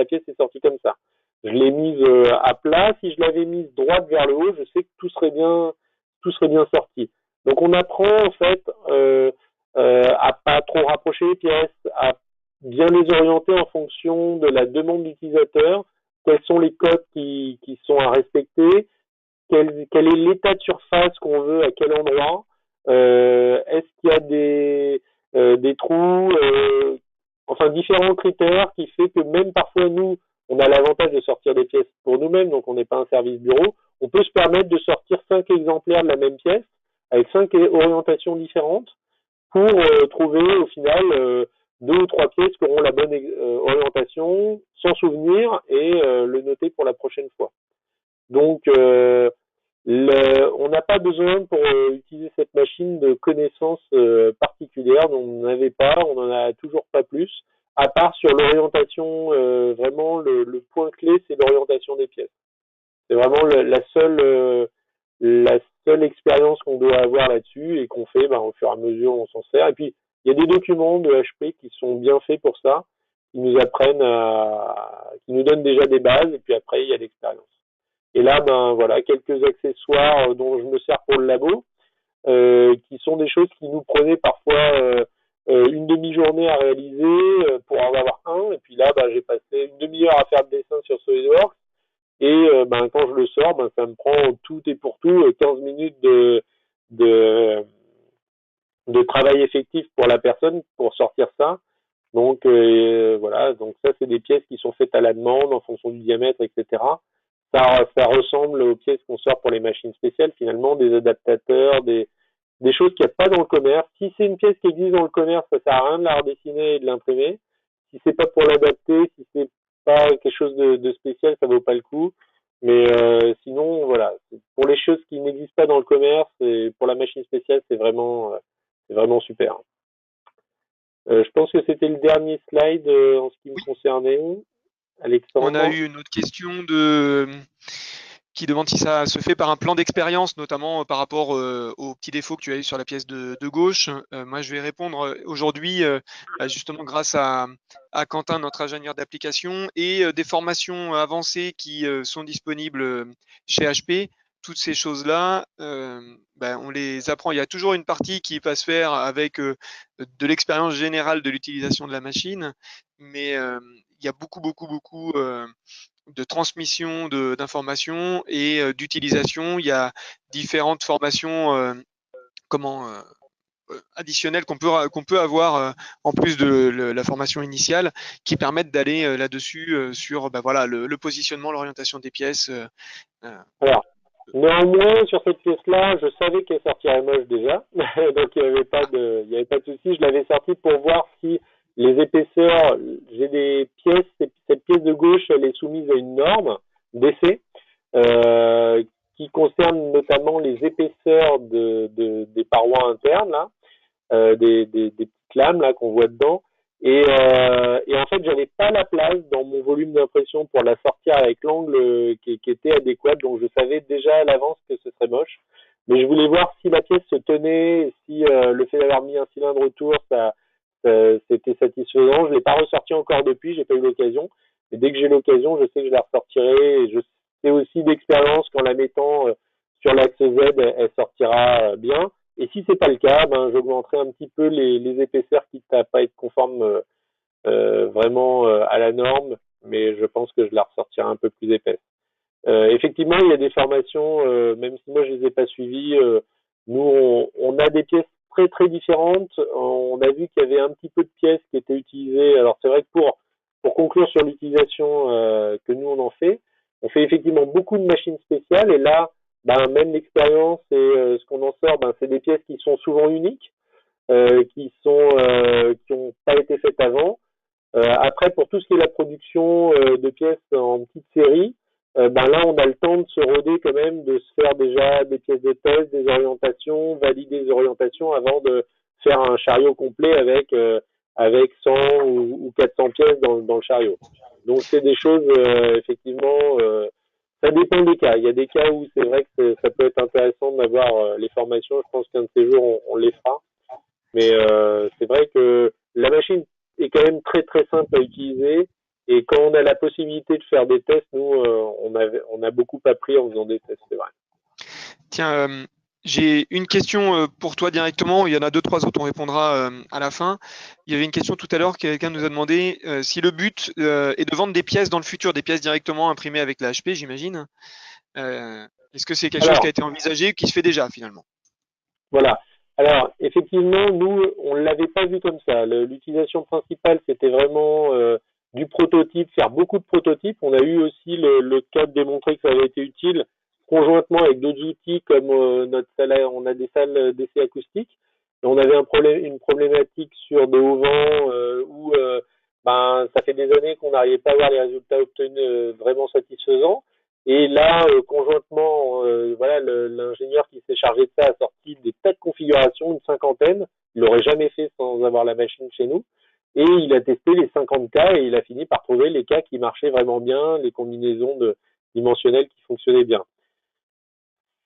S2: pièce est sortie comme ça. Je l'ai mise à plat. Si je l'avais mise droite vers le haut, je sais que tout serait bien sorti. Donc on apprend en fait à pas trop rapprocher les pièces, à bien les orienter en fonction de la demande d'utilisateur, quels sont les codes qui sont à respecter, quel est l'état de surface qu'on veut à quel endroit, est-ce qu'il y a des trous, enfin différents critères qui fait que même parfois nous, on a l'avantage de sortir des pièces pour nous-mêmes, donc on n'est pas un service bureau, on peut se permettre de sortir 5 exemplaires de la même pièce avec 5 orientations différentes pour trouver au final deux ou trois pièces qui auront la bonne orientation, s'en souvenir et le noter pour la prochaine fois. Donc on n'a pas besoin pour utiliser cette machine de connaissances particulières dont on n'avait pas, on n'en a toujours pas plus, à part sur l'orientation, vraiment le point clé c'est l'orientation des pièces. C'est vraiment la seule expérience qu'on doit avoir là-dessus et qu'on fait au fur et à mesure on s'en sert. Et puis il y a des documents de HP qui sont bien faits pour ça, qui nous apprennent qui nous donnent déjà des bases et puis après il y a l'expérience. Et là, voilà, quelques accessoires dont je me sers pour le labo, qui sont des choses qui nous prenaient parfois une demi-journée à réaliser pour en avoir un. Et puis là, j'ai passé une demi-heure à faire le dessin sur SolidWorks. Et quand je le sors, ça me prend tout et pour tout 15 minutes de, de travail effectif pour la personne pour sortir ça. Donc voilà, donc ça c'est des pièces qui sont faites à la demande en fonction du diamètre, etc. Ça ressemble aux pièces qu'on sort pour les machines spéciales, finalement, des adaptateurs, des choses qu'il n'y a pas dans le commerce. Si c'est une pièce qui existe dans le commerce, ça sert à rien de la redessiner et de l'imprimer. Si c'est pas pour l'adapter, si c'est pas quelque chose de spécial, ça vaut pas le coup. Mais sinon, voilà, pour les choses qui n'existent pas dans le commerce et pour la machine spéciale, c'est vraiment super. Je pense que c'était le dernier slide en ce qui me
S1: Oui,
S2: concernait.
S1: on a
S2: Alexandre.
S1: eu une autre question qui demande si ça se fait par un plan d'expérience, notamment par rapport aux petits défauts que tu as eu sur la pièce de gauche. Moi, je vais répondre aujourd'hui, justement grâce à Quentin, notre ingénieur d'application, et des formations avancées qui sont disponibles chez HP. Toutes ces choses-là, on les apprend. Il y a toujours une partie qui va se faire avec de l'expérience générale de l'utilisation de la machine, mais il y a beaucoup de transmission d'informations et d'utilisation. Il y a différentes formations additionnelles qu'on peut avoir en plus de la formation initiale qui permettent d'aller là-dessus sur voilà, le positionnement, l'orientation des pièces.
S2: Alors, Néanmoins, sur cette pièce-là, je savais qu'elle sortirait moche déjà, donc il y avait pas de souci. Je l'avais sortie pour voir si les épaisseurs, j'ai des pièces, cette pièce de gauche, elle est soumise à une norme d'essai euh, qui concerne notamment les épaisseurs des parois internes là, des petites lames là qu'on voit dedans. Et en fait, j'avais pas la place dans mon volume d'impression pour la sortir avec l'angle qui était adéquat, donc je savais déjà à l'avance que ce serait moche. Mais je voulais voir si la pièce se tenait, si le fait d'avoir mis un cylindre autour, c'était satisfaisant. Je l'ai pas ressorti encore depuis, j'ai pas eu l'occasion. Mais dès que j'ai l'occasion, je sais que je la ressortirai. Et je sais aussi d'expérience qu'en la mettant sur l'axe Z, elle sortira bien. Et si c'est pas le cas, ben j'augmenterai un petit peu les épaisseurs, quitte à pas être conforme vraiment à la norme, mais je pense que je la ressortirai un peu plus épaisse. Effectivement, il y a des formations, même si moi je les ai pas suivies, nous on a des pièces très très différentes. On a vu qu'il y avait un petit peu de pièces qui étaient utilisées. Alors c'est vrai que pour conclure sur l'utilisation que nous on fait effectivement beaucoup de machines spéciales et là, ben même l'expérience et ce qu'on en sort, ben c'est des pièces qui sont souvent uniques, qui ont pas été faites avant. Après, pour tout ce qui est la production de pièces en petite série, ben là, on a le temps de se roder quand même, de se faire déjà des pièces de test, des orientations, valider les orientations avant de faire un chariot complet avec 100 ou 400 pièces dans le chariot. Donc, c'est des choses, effectivement, ça dépend des cas. Il y a des cas où c'est vrai que ça peut être intéressant d'avoir les formations. Je pense qu'un de ces jours, on les fera. Mais c'est vrai que la machine est quand même très très simple à utiliser. Et quand on a la possibilité de faire des tests, nous, on a beaucoup appris en faisant des tests, c'est vrai.
S1: Tiens, j'ai une question pour toi directement. Il y en a deux, trois autres, on répondra à la fin. Il y avait une question tout à l'heure, quelqu'un nous a demandé si le but est de vendre des pièces dans le futur, des pièces directement imprimées avec la HP, j'imagine. Est-ce que c'est quelque chose qui a
S2: Alors,
S1: été envisagé ou qui se fait déjà finalement?
S2: voilà. Alors, effectivement, nous, on ne l'avait pas vu comme ça. L'utilisation principale, c'était vraiment du prototype, faire beaucoup de prototypes. On a eu aussi le cas de démontrer que ça avait été utile conjointement avec d'autres outils comme notre salle, on a des salles d'essai acoustiques. Et on avait une problématique sur de haut vent où ben, ça fait des années qu'on n'arrivait pas à avoir les résultats obtenus vraiment satisfaisants. Et là, conjointement, voilà, l'ingénieur qui s'est chargé de ça a sorti des tas de configurations, une cinquantaine. Il l'aurait jamais fait sans avoir la machine chez nous. Et il a testé les 50 cas et il a fini par trouver les cas qui marchaient vraiment bien, les combinaisons dimensionnelles qui fonctionnaient bien.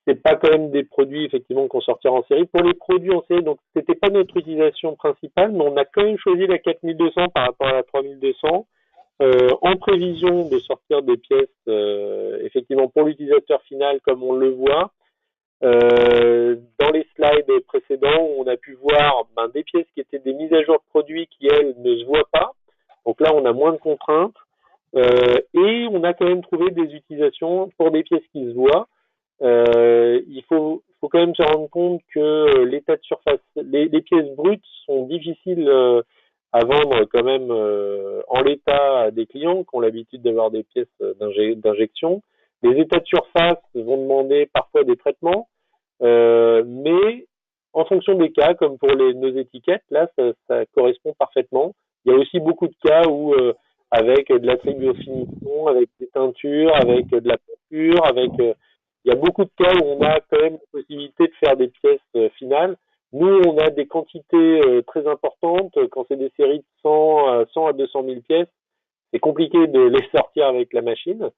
S2: C'est pas quand même des produits effectivement qu'on sortira en série. Pour les produits en série, donc c'était pas notre utilisation principale, mais on a quand même choisi la 4200 par rapport à la 3200 en prévision de sortir des pièces effectivement pour l'utilisateur final comme on le voit. Dans les slides précédents, on a pu voir des pièces qui étaient des mises à jour de produits qui, elles, ne se voient pas. Donc là, on a moins de contraintes. Et on a quand même trouvé des utilisations pour des pièces qui se voient. Il faut quand même se rendre compte que l'état de surface, les pièces brutes sont difficiles à vendre quand même en l'état à des clients qui ont l'habitude d'avoir des pièces d'injection. Les états de surface vont demander parfois des traitements, mais en fonction des cas, comme pour nos étiquettes, là, ça correspond parfaitement. Il y a aussi beaucoup de cas où, avec de la tribiofinition, avec des teintures, avec de la peinture, il y a beaucoup de cas où on a quand même la possibilité de faire des pièces finales. Nous, on a des quantités très importantes. Quand c'est des séries de 100 à 200 000 pièces, c'est compliqué de les sortir avec la machine.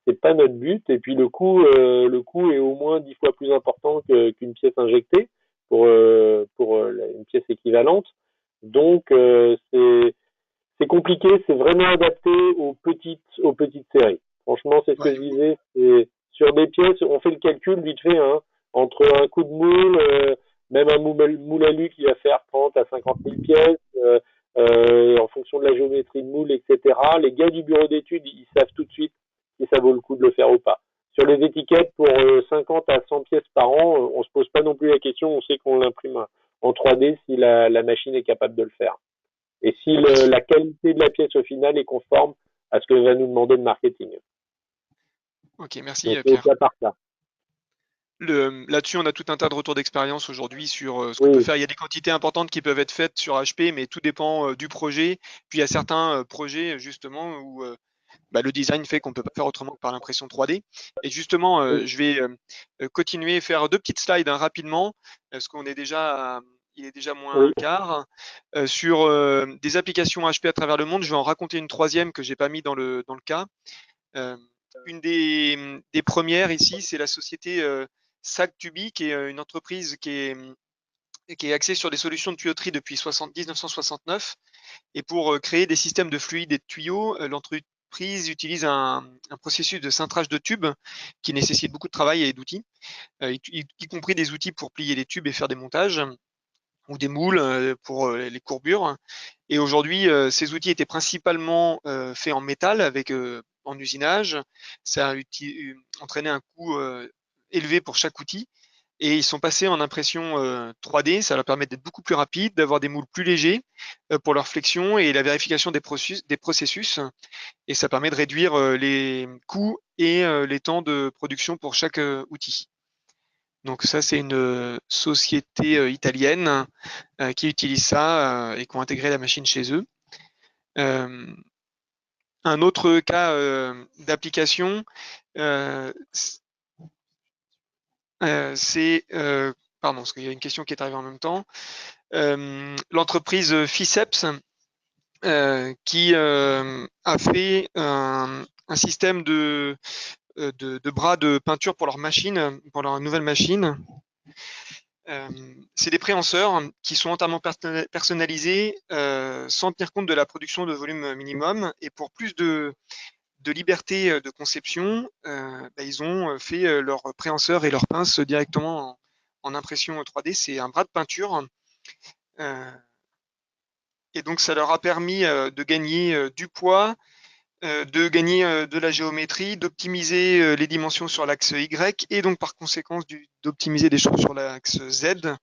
S2: C'est pas notre but. Et puis le coût est au moins 10 fois plus important qu'une pièce injectée pour une pièce équivalente. Donc c'est compliqué. C'est vraiment adapté aux petites séries. Franchement, c'est ce que
S1: Ouais.
S2: je disais. C'est sur des pièces, on fait le calcul vite fait, hein, entre un coup de moule, même un moule à lu qui va faire 30 à 50 000 pièces, en fonction de la géométrie de moule, etc. Les gars du bureau d'études, ils savent tout de suite si ça vaut le coup de le faire ou pas. Sur les étiquettes, pour 50 à 100 pièces par an, on se pose pas non plus la question, on sait qu'on l'imprime en 3D si la machine est capable de le faire. Et si la qualité de la pièce au final est conforme à ce que va nous demander le marketing.
S1: Ok, merci
S2: Donc c'est au
S1: Pierre.
S2: cas par cas.
S1: Là-dessus, on a tout un tas de retours d'expérience aujourd'hui sur ce qu'on peut
S2: Oui,
S1: faire. Il y a des quantités importantes qui peuvent être faites sur HP, mais tout dépend du projet. Puis il y a certains projets justement où le design fait qu'on ne peut pas faire autrement que par l'impression 3D. Et justement,
S2: oui,
S1: je vais continuer et faire deux petites slides hein, rapidement, parce qu'on est déjà, il est déjà moins
S2: oui,
S1: un quart, sur des applications HP à travers le monde. Je vais en raconter une troisième que j'ai pas mis dans le cas. Euh, une des premières ici, c'est la société SAG-Tubi, qui est une entreprise qui est axée sur des solutions de tuyauterie depuis 1969. Et pour créer des systèmes de fluides et de tuyaux, l'entreprise utilise un processus de cintrage de tubes qui nécessite beaucoup de travail et d'outils, y compris des outils pour plier les tubes et faire des montages ou des moules pour les courbures. Et aujourd'hui, ces outils étaient principalement faits en métal avec en usinage. Ça a entraîné un coût élevé pour chaque outil. Et ils sont passés en impression 3D. Ça leur permet d'être beaucoup plus rapides, d'avoir des moules plus légers pour leur flexion et la vérification des processus. Et ça permet de réduire les coûts et les temps de production pour chaque outil. Donc ça, c'est une société italienne qui utilisent ça et qui ont intégré la machine chez eux. Euh, un autre cas d'application, euh, c'est, pardon, parce qu'il y a une question qui est arrivée en même temps, l'entreprise Ficeps qui a fait un système de bras de peinture pour leur machine, pour leur nouvelle machine. C'est des préhenseurs qui sont entièrement personnalisés sans tenir compte de la production de volume minimum. Et pour plus de liberté de conception, ils ont fait leur préhenseur et leur pince directement en impression 3D. C'est un bras de peinture. Euh, et donc, ça leur a permis de gagner du poids, de gagner de la géométrie, d'optimiser les dimensions sur l'axe Y et donc par conséquence d'optimiser des choses sur l'axe Z.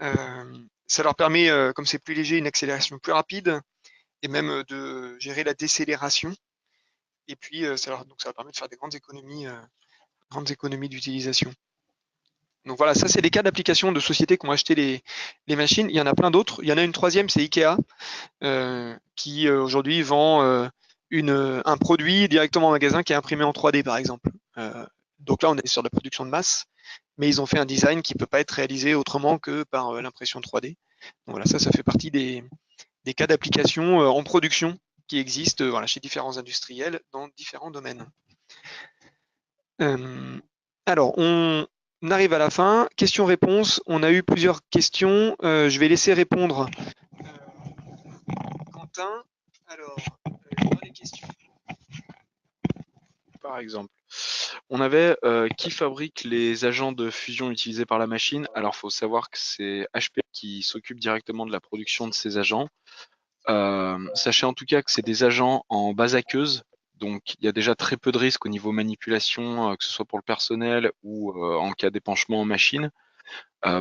S1: Ça leur permet, comme c'est plus léger, une accélération plus rapide et même de gérer la décélération. Et puis, donc ça leur permet de faire des grandes économies d'utilisation. Donc voilà, ça c'est des cas d'application de sociétés qui ont acheté les machines. Il y en a plein d'autres. Il y en a une troisième, c'est Ikea, qui aujourd'hui vend un produit directement en magasin qui est imprimé en 3D par exemple. Donc là, on est sur de la production de masse, mais ils ont fait un design qui ne peut pas être réalisé autrement que par l'impression 3D. Donc voilà, ça fait partie des cas d'application en production qui existent voilà, chez différents industriels dans différents domaines. Alors, on arrive à la fin. Questions-réponses. On a eu plusieurs questions. Je vais laisser répondre Quentin. Alors, dans les questions.
S3: Par exemple, on avait qui fabrique les agents de fusion utilisés par la machine. Alors, il faut savoir que c'est HP qui s'occupe directement de la production de ces agents. Sachez en tout cas que c'est des agents en base aqueuse, donc il y a déjà très peu de risques au niveau manipulation, que ce soit pour le personnel ou en cas d'épanchement en machine.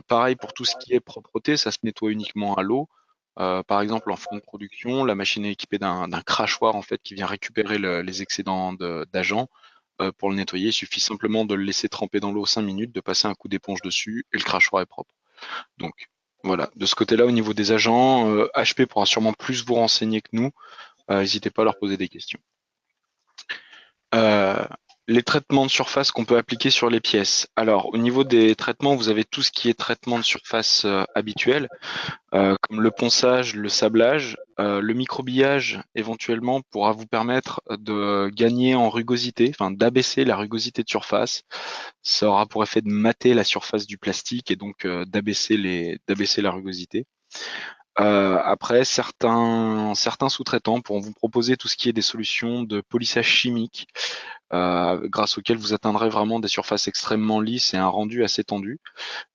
S3: Pareil pour tout ce qui est propreté, ça se nettoie uniquement à l'eau. Par exemple, en fin de production, la machine est équipée d'un crachoir en fait qui vient récupérer les excédents d'agents. Pour le nettoyer, il suffit simplement de le laisser tremper dans l'eau 5 minutes, de passer un coup d'éponge dessus et le crachoir est propre. Donc voilà, de ce côté-là, au niveau des agents, HP pourra sûrement plus vous renseigner que nous. N'hésitez pas à leur poser des questions. Euh, les traitements de surface qu'on peut appliquer sur les pièces. Alors, au niveau des traitements, vous avez tout ce qui est traitement de surface habituel, comme le ponçage, le sablage. Le microbillage, éventuellement, pourra vous permettre de gagner en rugosité, enfin d'abaisser la rugosité de surface. Ça aura pour effet de mater la surface du plastique et donc d'abaisser la rugosité. Après, certains sous-traitants pourront vous proposer tout ce qui est des solutions de polissage chimique, grâce auxquelles vous atteindrez vraiment des surfaces extrêmement lisses et un rendu assez tendu.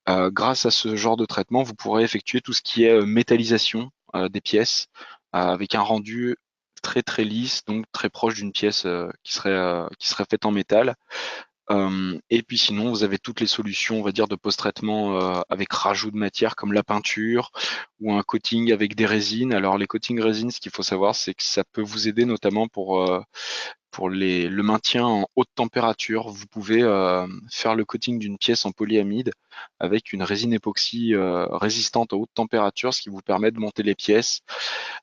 S3: Grâce à ce genre de traitement, vous pourrez effectuer tout ce qui est métallisation des pièces, avec un rendu très très lisse, donc très proche d'une pièce qui serait faite en métal. Et puis sinon, vous avez toutes les solutions, on va dire, de post-traitement avec rajout de matière comme la peinture ou un coating avec des résines. Alors les coatings résines, ce qu'il faut savoir, c'est que ça peut vous aider notamment pour pour le maintien en haute température. Vous pouvez faire le coating d'une pièce en polyamide avec une résine époxy résistante à haute température, ce qui vous permet de monter les pièces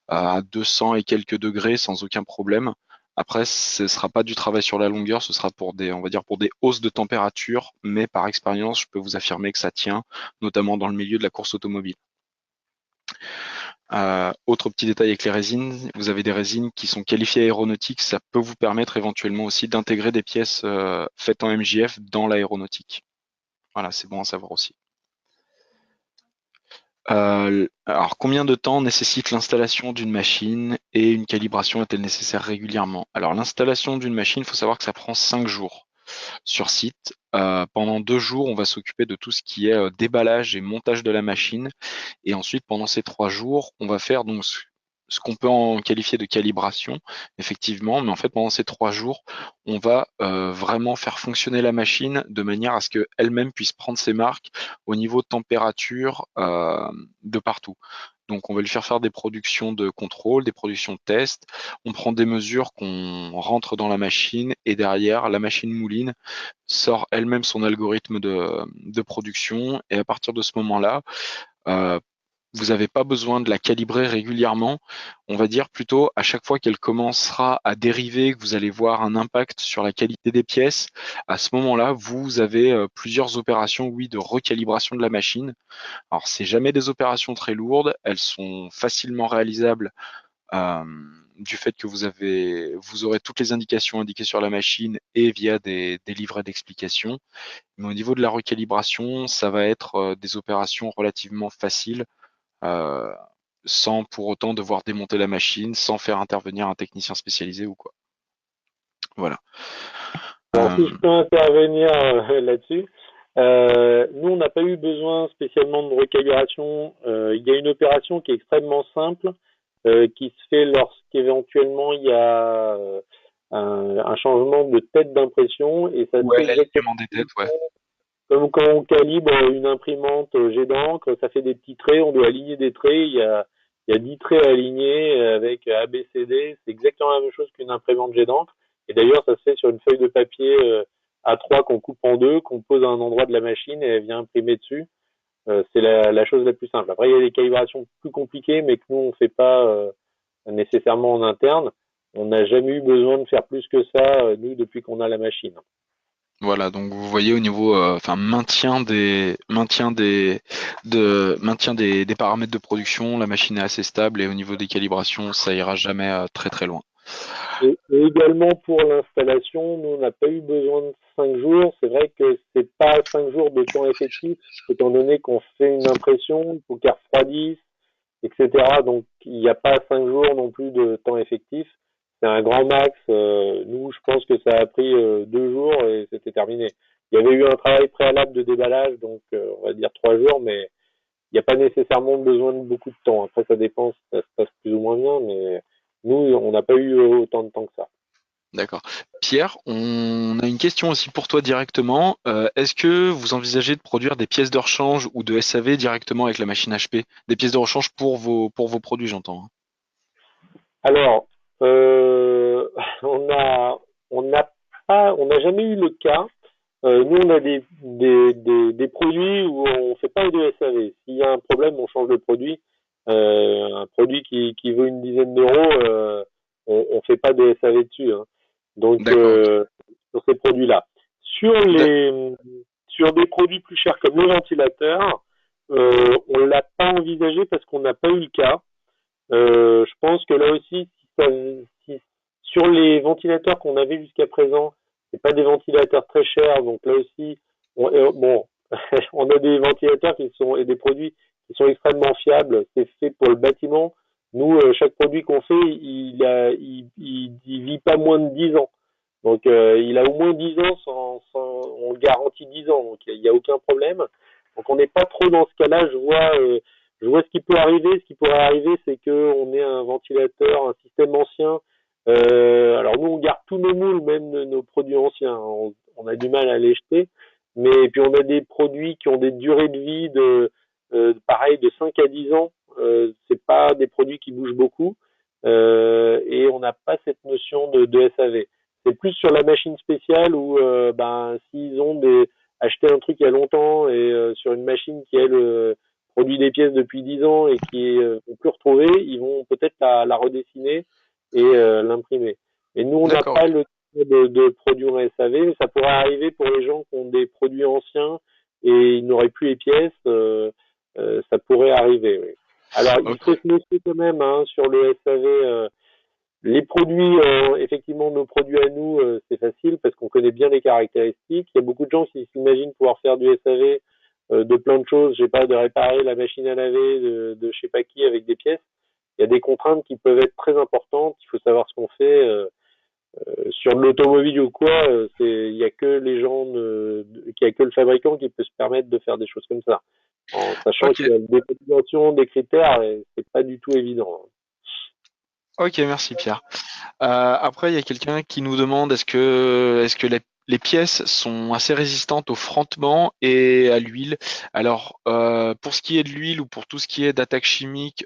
S3: à 200 et quelques degrés sans aucun problème. Après, ce ne sera pas du travail sur la longueur, ce sera pour des, on va dire, pour des hausses de température, mais par expérience, je peux vous affirmer que ça tient, notamment dans le milieu de la course automobile. Autre petit détail avec les résines, vous avez des résines qui sont qualifiées aéronautiques, ça peut vous permettre éventuellement aussi d'intégrer des pièces faites en MJF dans l'aéronautique. Voilà, c'est bon à savoir aussi. Alors, combien de temps nécessite l'installation d'une machine et une calibration est-elle nécessaire régulièrement? Alors, l'installation d'une machine, il faut savoir que ça prend 5 jours sur site. Pendant 2 jours, on va s'occuper de tout ce qui est déballage et montage de la machine. Et ensuite, pendant ces 3 jours, on va faire donc ce qu'on peut en qualifier de calibration, effectivement, mais en fait, pendant ces 3 jours, on va vraiment faire fonctionner la machine de manière à ce qu'elle-même puisse prendre ses marques au niveau de température de partout. Donc, on va lui faire des productions de contrôle, des productions de test. On prend des mesures qu'on rentre dans la machine et derrière, la machine mouline sort elle-même son algorithme de production. Et à partir de ce moment-là, vous n'avez pas besoin de la calibrer régulièrement. On va dire plutôt à chaque fois qu'elle commencera à dériver, que vous allez voir un impact sur la qualité des pièces, à ce moment-là, vous avez plusieurs opérations, oui, de recalibration de la machine. Alors, c'est jamais des opérations très lourdes, elles sont facilement réalisables euh, du fait que vous aurez toutes les indications indiquées sur la machine et via des livrets d'explication. Mais au niveau de la recalibration, ça va être des opérations relativement faciles euh, sans pour autant devoir démonter la machine, sans faire intervenir un technicien spécialisé ou quoi. Voilà.
S2: Alors, si je peux intervenir là-dessus, nous, on n'a pas eu besoin spécialement de recalibration. Il y a une opération qui est extrêmement simple, qui se fait lorsqu'éventuellement il y a un changement de tête d'impression, et ça se
S3: Ouais,
S2: fait exactement
S3: l'alignement des têtes, ouais.
S2: comme quand on calibre une imprimante jet d'encre, ça fait des petits traits, on doit aligner des traits, il y a 10 traits à aligner avec A, B, C, D, c'est exactement la même chose qu'une imprimante jet d'encre. Et d'ailleurs, ça se fait sur une feuille de papier A3 qu'on coupe en deux, qu'on pose à un endroit de la machine et elle vient imprimer dessus. C'est la chose la plus simple. Après, il y a des calibrations plus compliquées, mais que nous, on fait pas nécessairement en interne. On n'a jamais eu besoin de faire plus que ça, nous, depuis qu'on a la machine.
S3: Voilà, donc vous voyez au niveau, enfin maintien des paramètres de production, la machine est assez stable et au niveau des calibrations, ça ira jamais très très loin.
S2: Et également pour l'installation, nous, on n'a pas eu besoin de 5 jours. C'est vrai que c'est pas 5 jours de temps effectif, étant donné qu'on fait une impression, il faut qu'elle refroidisse, etc. Donc, il n'y a pas 5 jours non plus de temps effectif. C'est un grand max. Nous, je pense que ça a pris 2 jours et c'était terminé. Il y avait eu un travail préalable de déballage, donc on va dire 3 jours, mais il n'y a pas nécessairement besoin de beaucoup de temps. Après, ça dépend, ça se passe plus ou moins bien, mais nous, on n'a pas eu autant de temps que ça.
S3: D'accord. Pierre, on a une question aussi pour toi directement. Est-ce que vous envisagez de produire des pièces de rechange ou de SAV directement avec la machine HP? Des pièces de rechange pour vos produits, j'entends, hein.
S2: Alors, on a, on n'a on n'a jamais eu le cas. Nous, on a des produits où on fait pas de SAV. S'il y a un problème, on change de produit. Un produit qui vaut une dizaine d'euros, on fait pas de SAV dessus, hein. Donc,
S3: D'accord, ok.
S2: sur ces produits-là. Sur
S3: D'ac-
S2: sur des produits plus chers comme le ventilateur, on l'a pas envisagé parce qu'on n'a pas eu le cas. Je pense que là aussi, si sur les ventilateurs qu'on avait jusqu'à présent, c'est pas des ventilateurs très chers, donc là aussi, bon, on a des ventilateurs qui sont et des produits qui sont extrêmement fiables. C'est fait pour le bâtiment. Nous, chaque produit qu'on fait, il vit pas moins de 10 ans. Donc, il a au moins 10 ans on garantit 10 ans. Donc, il y a aucun problème. Donc, on n'est pas trop dans ce cas-là. Je vois ce qui peut arriver. Ce qui pourrait arriver, c'est que on ait un ventilateur, un système ancien. Alors, nous, on garde tous nos moules, même nos produits anciens. On a du mal à les jeter. Mais puis, on a des produits qui ont des durées de vie pareil, de 5 à 10 ans. C'est pas des produits qui bougent beaucoup. Et on n'a pas cette notion de SAV. C'est plus sur la machine spéciale où s'ils ont acheté un truc il y a longtemps et sur une machine qui elle produit des pièces depuis 10 ans et qui ne plus retrouver, ils vont peut-être la redessiner et l'imprimer. Et nous, on n'a
S3: D'accord.
S2: pas le de produits en SAV, mais ça pourrait arriver pour les gens qui ont des produits anciens et ils n'auraient plus les pièces, ça pourrait arriver. Oui. Alors, il
S3: Ok.
S2: faut se méfier quand même sur le SAV. Les produits, effectivement, nos produits à nous, c'est facile parce qu'on connaît bien les caractéristiques. Il y a beaucoup de gens qui s'imaginent pouvoir faire du SAV de plein de choses. Je sais pas, de réparer la machine à laver de je sais pas qui avec des pièces. Il y a des contraintes qui peuvent être très importantes. Il faut savoir ce qu'on fait. Sur l'automobile ou quoi, il y a que les gens, il y a que le fabricant qui peut se permettre de faire des choses comme ça, en sachant
S3: Ok.
S2: qu'il y a des populations, des critères, et c'est pas du tout évident.
S3: Ok, merci Pierre. Après, il y a quelqu'un qui nous demande est-ce que les pièces sont assez résistantes au frottement et à l'huile. Alors, pour ce qui est de l'huile ou pour tout ce qui est d'attaque chimique,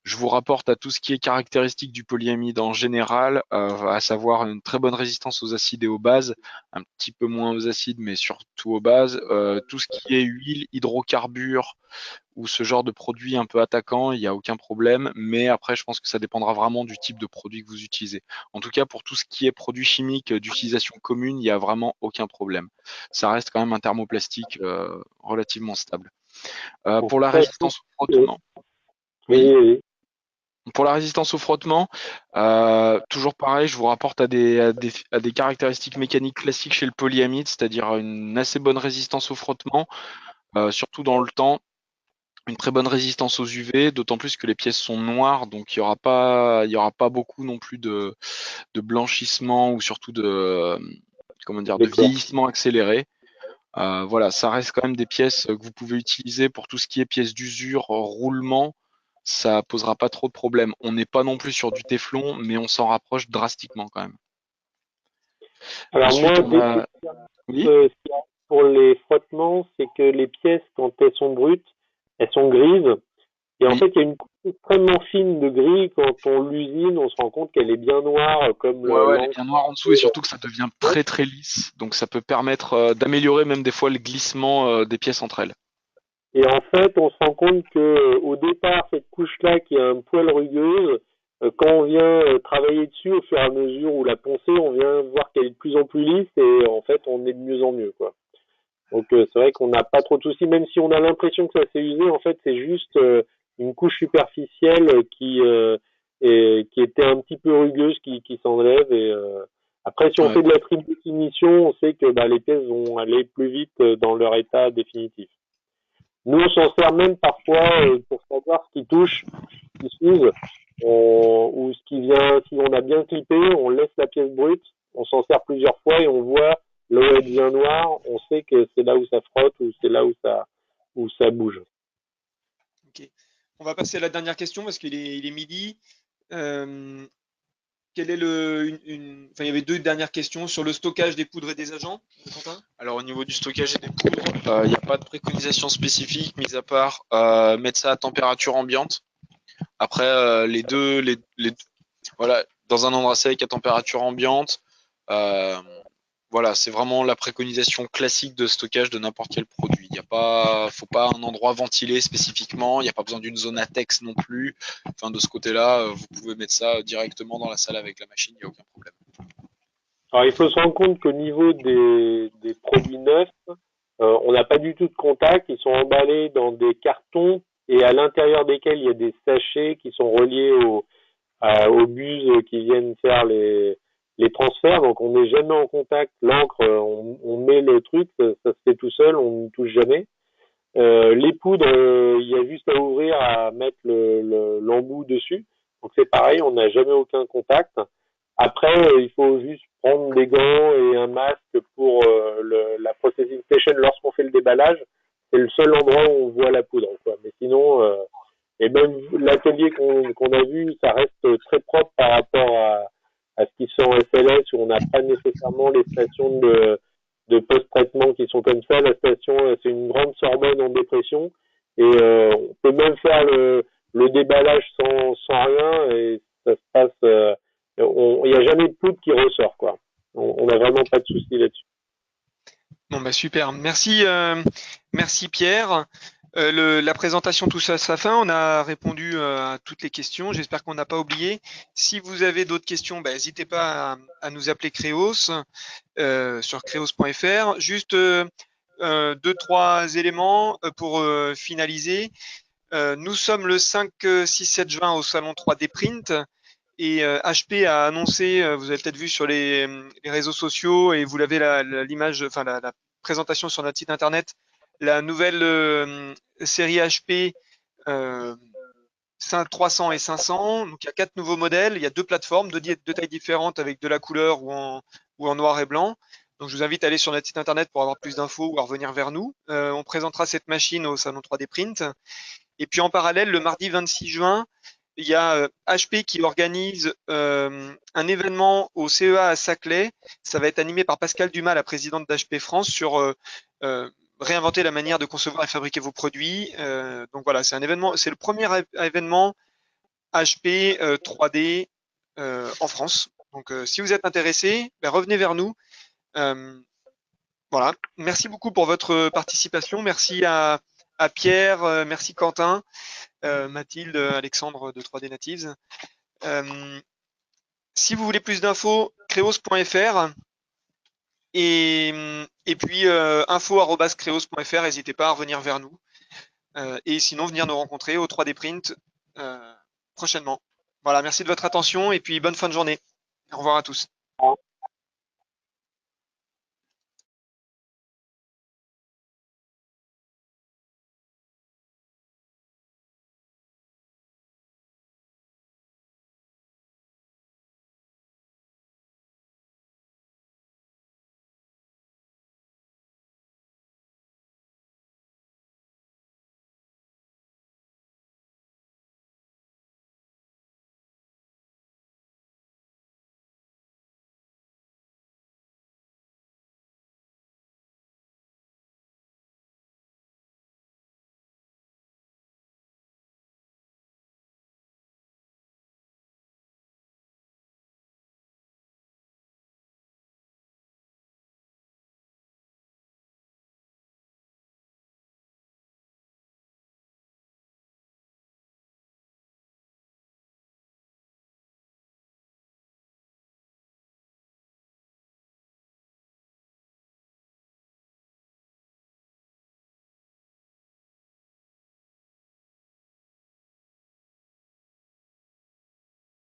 S3: je vous rapporte à tout ce qui est caractéristique du polyamide en général, à savoir une très bonne résistance aux acides et aux bases, un petit peu moins aux acides, mais surtout aux bases. Tout ce qui est huile, hydrocarbures, ou ce genre de produit un peu attaquant, il n'y a aucun problème. Mais après, je pense que ça dépendra vraiment du type de produit que vous utilisez. En tout cas, pour tout ce qui est produit chimique d'utilisation commune, il n'y a vraiment aucun problème. Ça reste quand même un thermoplastique relativement stable.
S2: Donc,
S3: Pour la
S2: ça,
S3: résistance au frottement, oui.
S2: oui, oui.
S3: Pour la résistance au frottement, toujours pareil, je vous rapporte à des caractéristiques mécaniques classiques chez le polyamide, c'est-à-dire une assez bonne résistance au frottement, surtout dans le temps. Une très bonne résistance aux UV, d'autant plus que les pièces sont noires, donc il y aura pas beaucoup non plus de blanchissement ou surtout de
S2: D'accord.
S3: vieillissement accéléré. Voilà, ça reste quand même des pièces que vous pouvez utiliser pour tout ce qui est pièces d'usure, roulement. Ça posera pas trop de problèmes. On n'est pas non plus sur du téflon, mais on s'en rapproche drastiquement quand même.
S2: Alors
S3: Ensuite,
S2: moi,
S3: on a, oui,
S2: ce qu'il y a pour les frottements, c'est que les pièces, quand elles sont brutes, elles sont grises. Et en
S3: oui.
S2: fait, il y a une couche extrêmement fine de gris. Quand on l'usine, on se rend compte qu'elle est bien noire, comme
S3: Ouais, ouais, elle est
S2: l'encre.
S3: bien noire en dessous et surtout que ça devient très très lisse. Donc ça peut permettre d'améliorer même des fois le glissement des pièces entre elles.
S2: Et en fait, on se rend compte que au départ, cette couche-là, qui est un poil rugueuse, quand on vient travailler dessus, au fur et à mesure où la poncer, on vient voir qu'elle est de plus en plus lisse et en fait, on est de mieux en mieux, quoi. Donc c'est vrai qu'on n'a pas trop de soucis, même si on a l'impression que ça s'est usé, en fait, c'est juste une couche superficielle qui était un petit peu rugueuse, qui s'enlève. Et après, si on
S3: Ouais.
S2: fait de la triple définition, on sait que les pièces vont aller plus vite dans leur état définitif. Nous, on s'en sert même parfois pour savoir ce qui touche, ce qui s'use, ou ce qui vient. Si on a bien clippé, on laisse la pièce brute, on s'en sert plusieurs fois et on voit là où elle devient noire, on sait que c'est là où ça frotte ou c'est là où ça bouge.
S1: Ok. On va passer à la dernière question parce qu'il est midi. Euh, quel est enfin, il y avait deux dernières questions sur le stockage des poudres et des agents, Quentin.
S3: Alors au niveau du stockage et des poudres, il n'y a pas de préconisation spécifique, mis à part mettre ça à température ambiante. Après, voilà, dans un endroit sec à température ambiante. euh, Voilà, c'est vraiment la préconisation classique de stockage de n'importe quel produit. Faut pas un endroit ventilé spécifiquement. Il n'y a pas besoin d'une zone ATEX non plus. Enfin, de ce côté-là, vous pouvez mettre ça directement dans la salle avec la machine, il n'y a aucun problème.
S2: Alors, il faut se rendre compte qu'au niveau des produits neufs, on n'a pas du tout de contact. Ils sont emballés dans des cartons et à l'intérieur desquels il y a des sachets qui sont reliés aux buses qui viennent faire les transferts. Donc, on n'est jamais en contact. L'encre, on met le truc, ça se fait tout seul, on ne touche jamais. Les poudres, il y a juste à ouvrir, à mettre l'embout dessus. Donc, c'est pareil, on n'a jamais aucun contact. Après, il faut juste prendre des gants et un masque pour la processing station lorsqu'on fait le déballage. C'est le seul endroit où on voit la poudre, quoi. Mais sinon, et même l'atelier qu'on a vu, ça reste très propre par rapport à ce qui sont en SLS, où on n'a pas nécessairement les stations de post-traitement qui sont comme ça. La station, c'est une grande Sorbonne en dépression. Et on peut même faire le déballage sans rien et ça se passe il n'y a jamais de poudre qui ressort, quoi. On n'a vraiment pas de souci là-dessus.
S1: Bon, bah super. Merci Pierre. La présentation touche à sa fin. On a répondu à toutes les questions. J'espère qu'on n'a pas oublié. Si vous avez d'autres questions, bah, n'hésitez pas à nous appeler Créos sur créos.fr. Juste deux, trois éléments pour finaliser. Nous sommes le 5, 6, 7 juin au salon 3D Print. Et HP a annoncé, vous avez peut-être vu sur les réseaux sociaux et vous l'avez l'image, enfin la présentation sur notre site internet, la nouvelle série HP 300 et 500. Donc il y a 4 nouveaux modèles, il y a 2 plateformes, deux tailles différentes avec de la couleur ou en noir et blanc. Donc je vous invite à aller sur notre site internet pour avoir plus d'infos ou à revenir vers nous. On présentera cette machine au salon 3D Print. Et puis en parallèle, le mardi 26 juin, il y a HP qui organise un événement au CEA à Saclay. Ça va être animé par Pascal Dumas, la présidente d'HP France, sur réinventer la manière de concevoir et fabriquer vos produits. Donc voilà, c'est le premier événement HP 3D en France. Donc si vous êtes intéressé, ben, revenez vers nous. Voilà. Merci beaucoup pour votre participation. Merci à Pierre, merci Quentin. Mathilde, Alexandre de 3D Natives. Si vous voulez plus d'infos, creos.fr et puis info@creos.fr, n'hésitez pas à revenir vers nous. Et sinon, venir nous rencontrer au 3D Print prochainement. Voilà, merci de votre attention et puis bonne fin de journée. Au revoir à tous.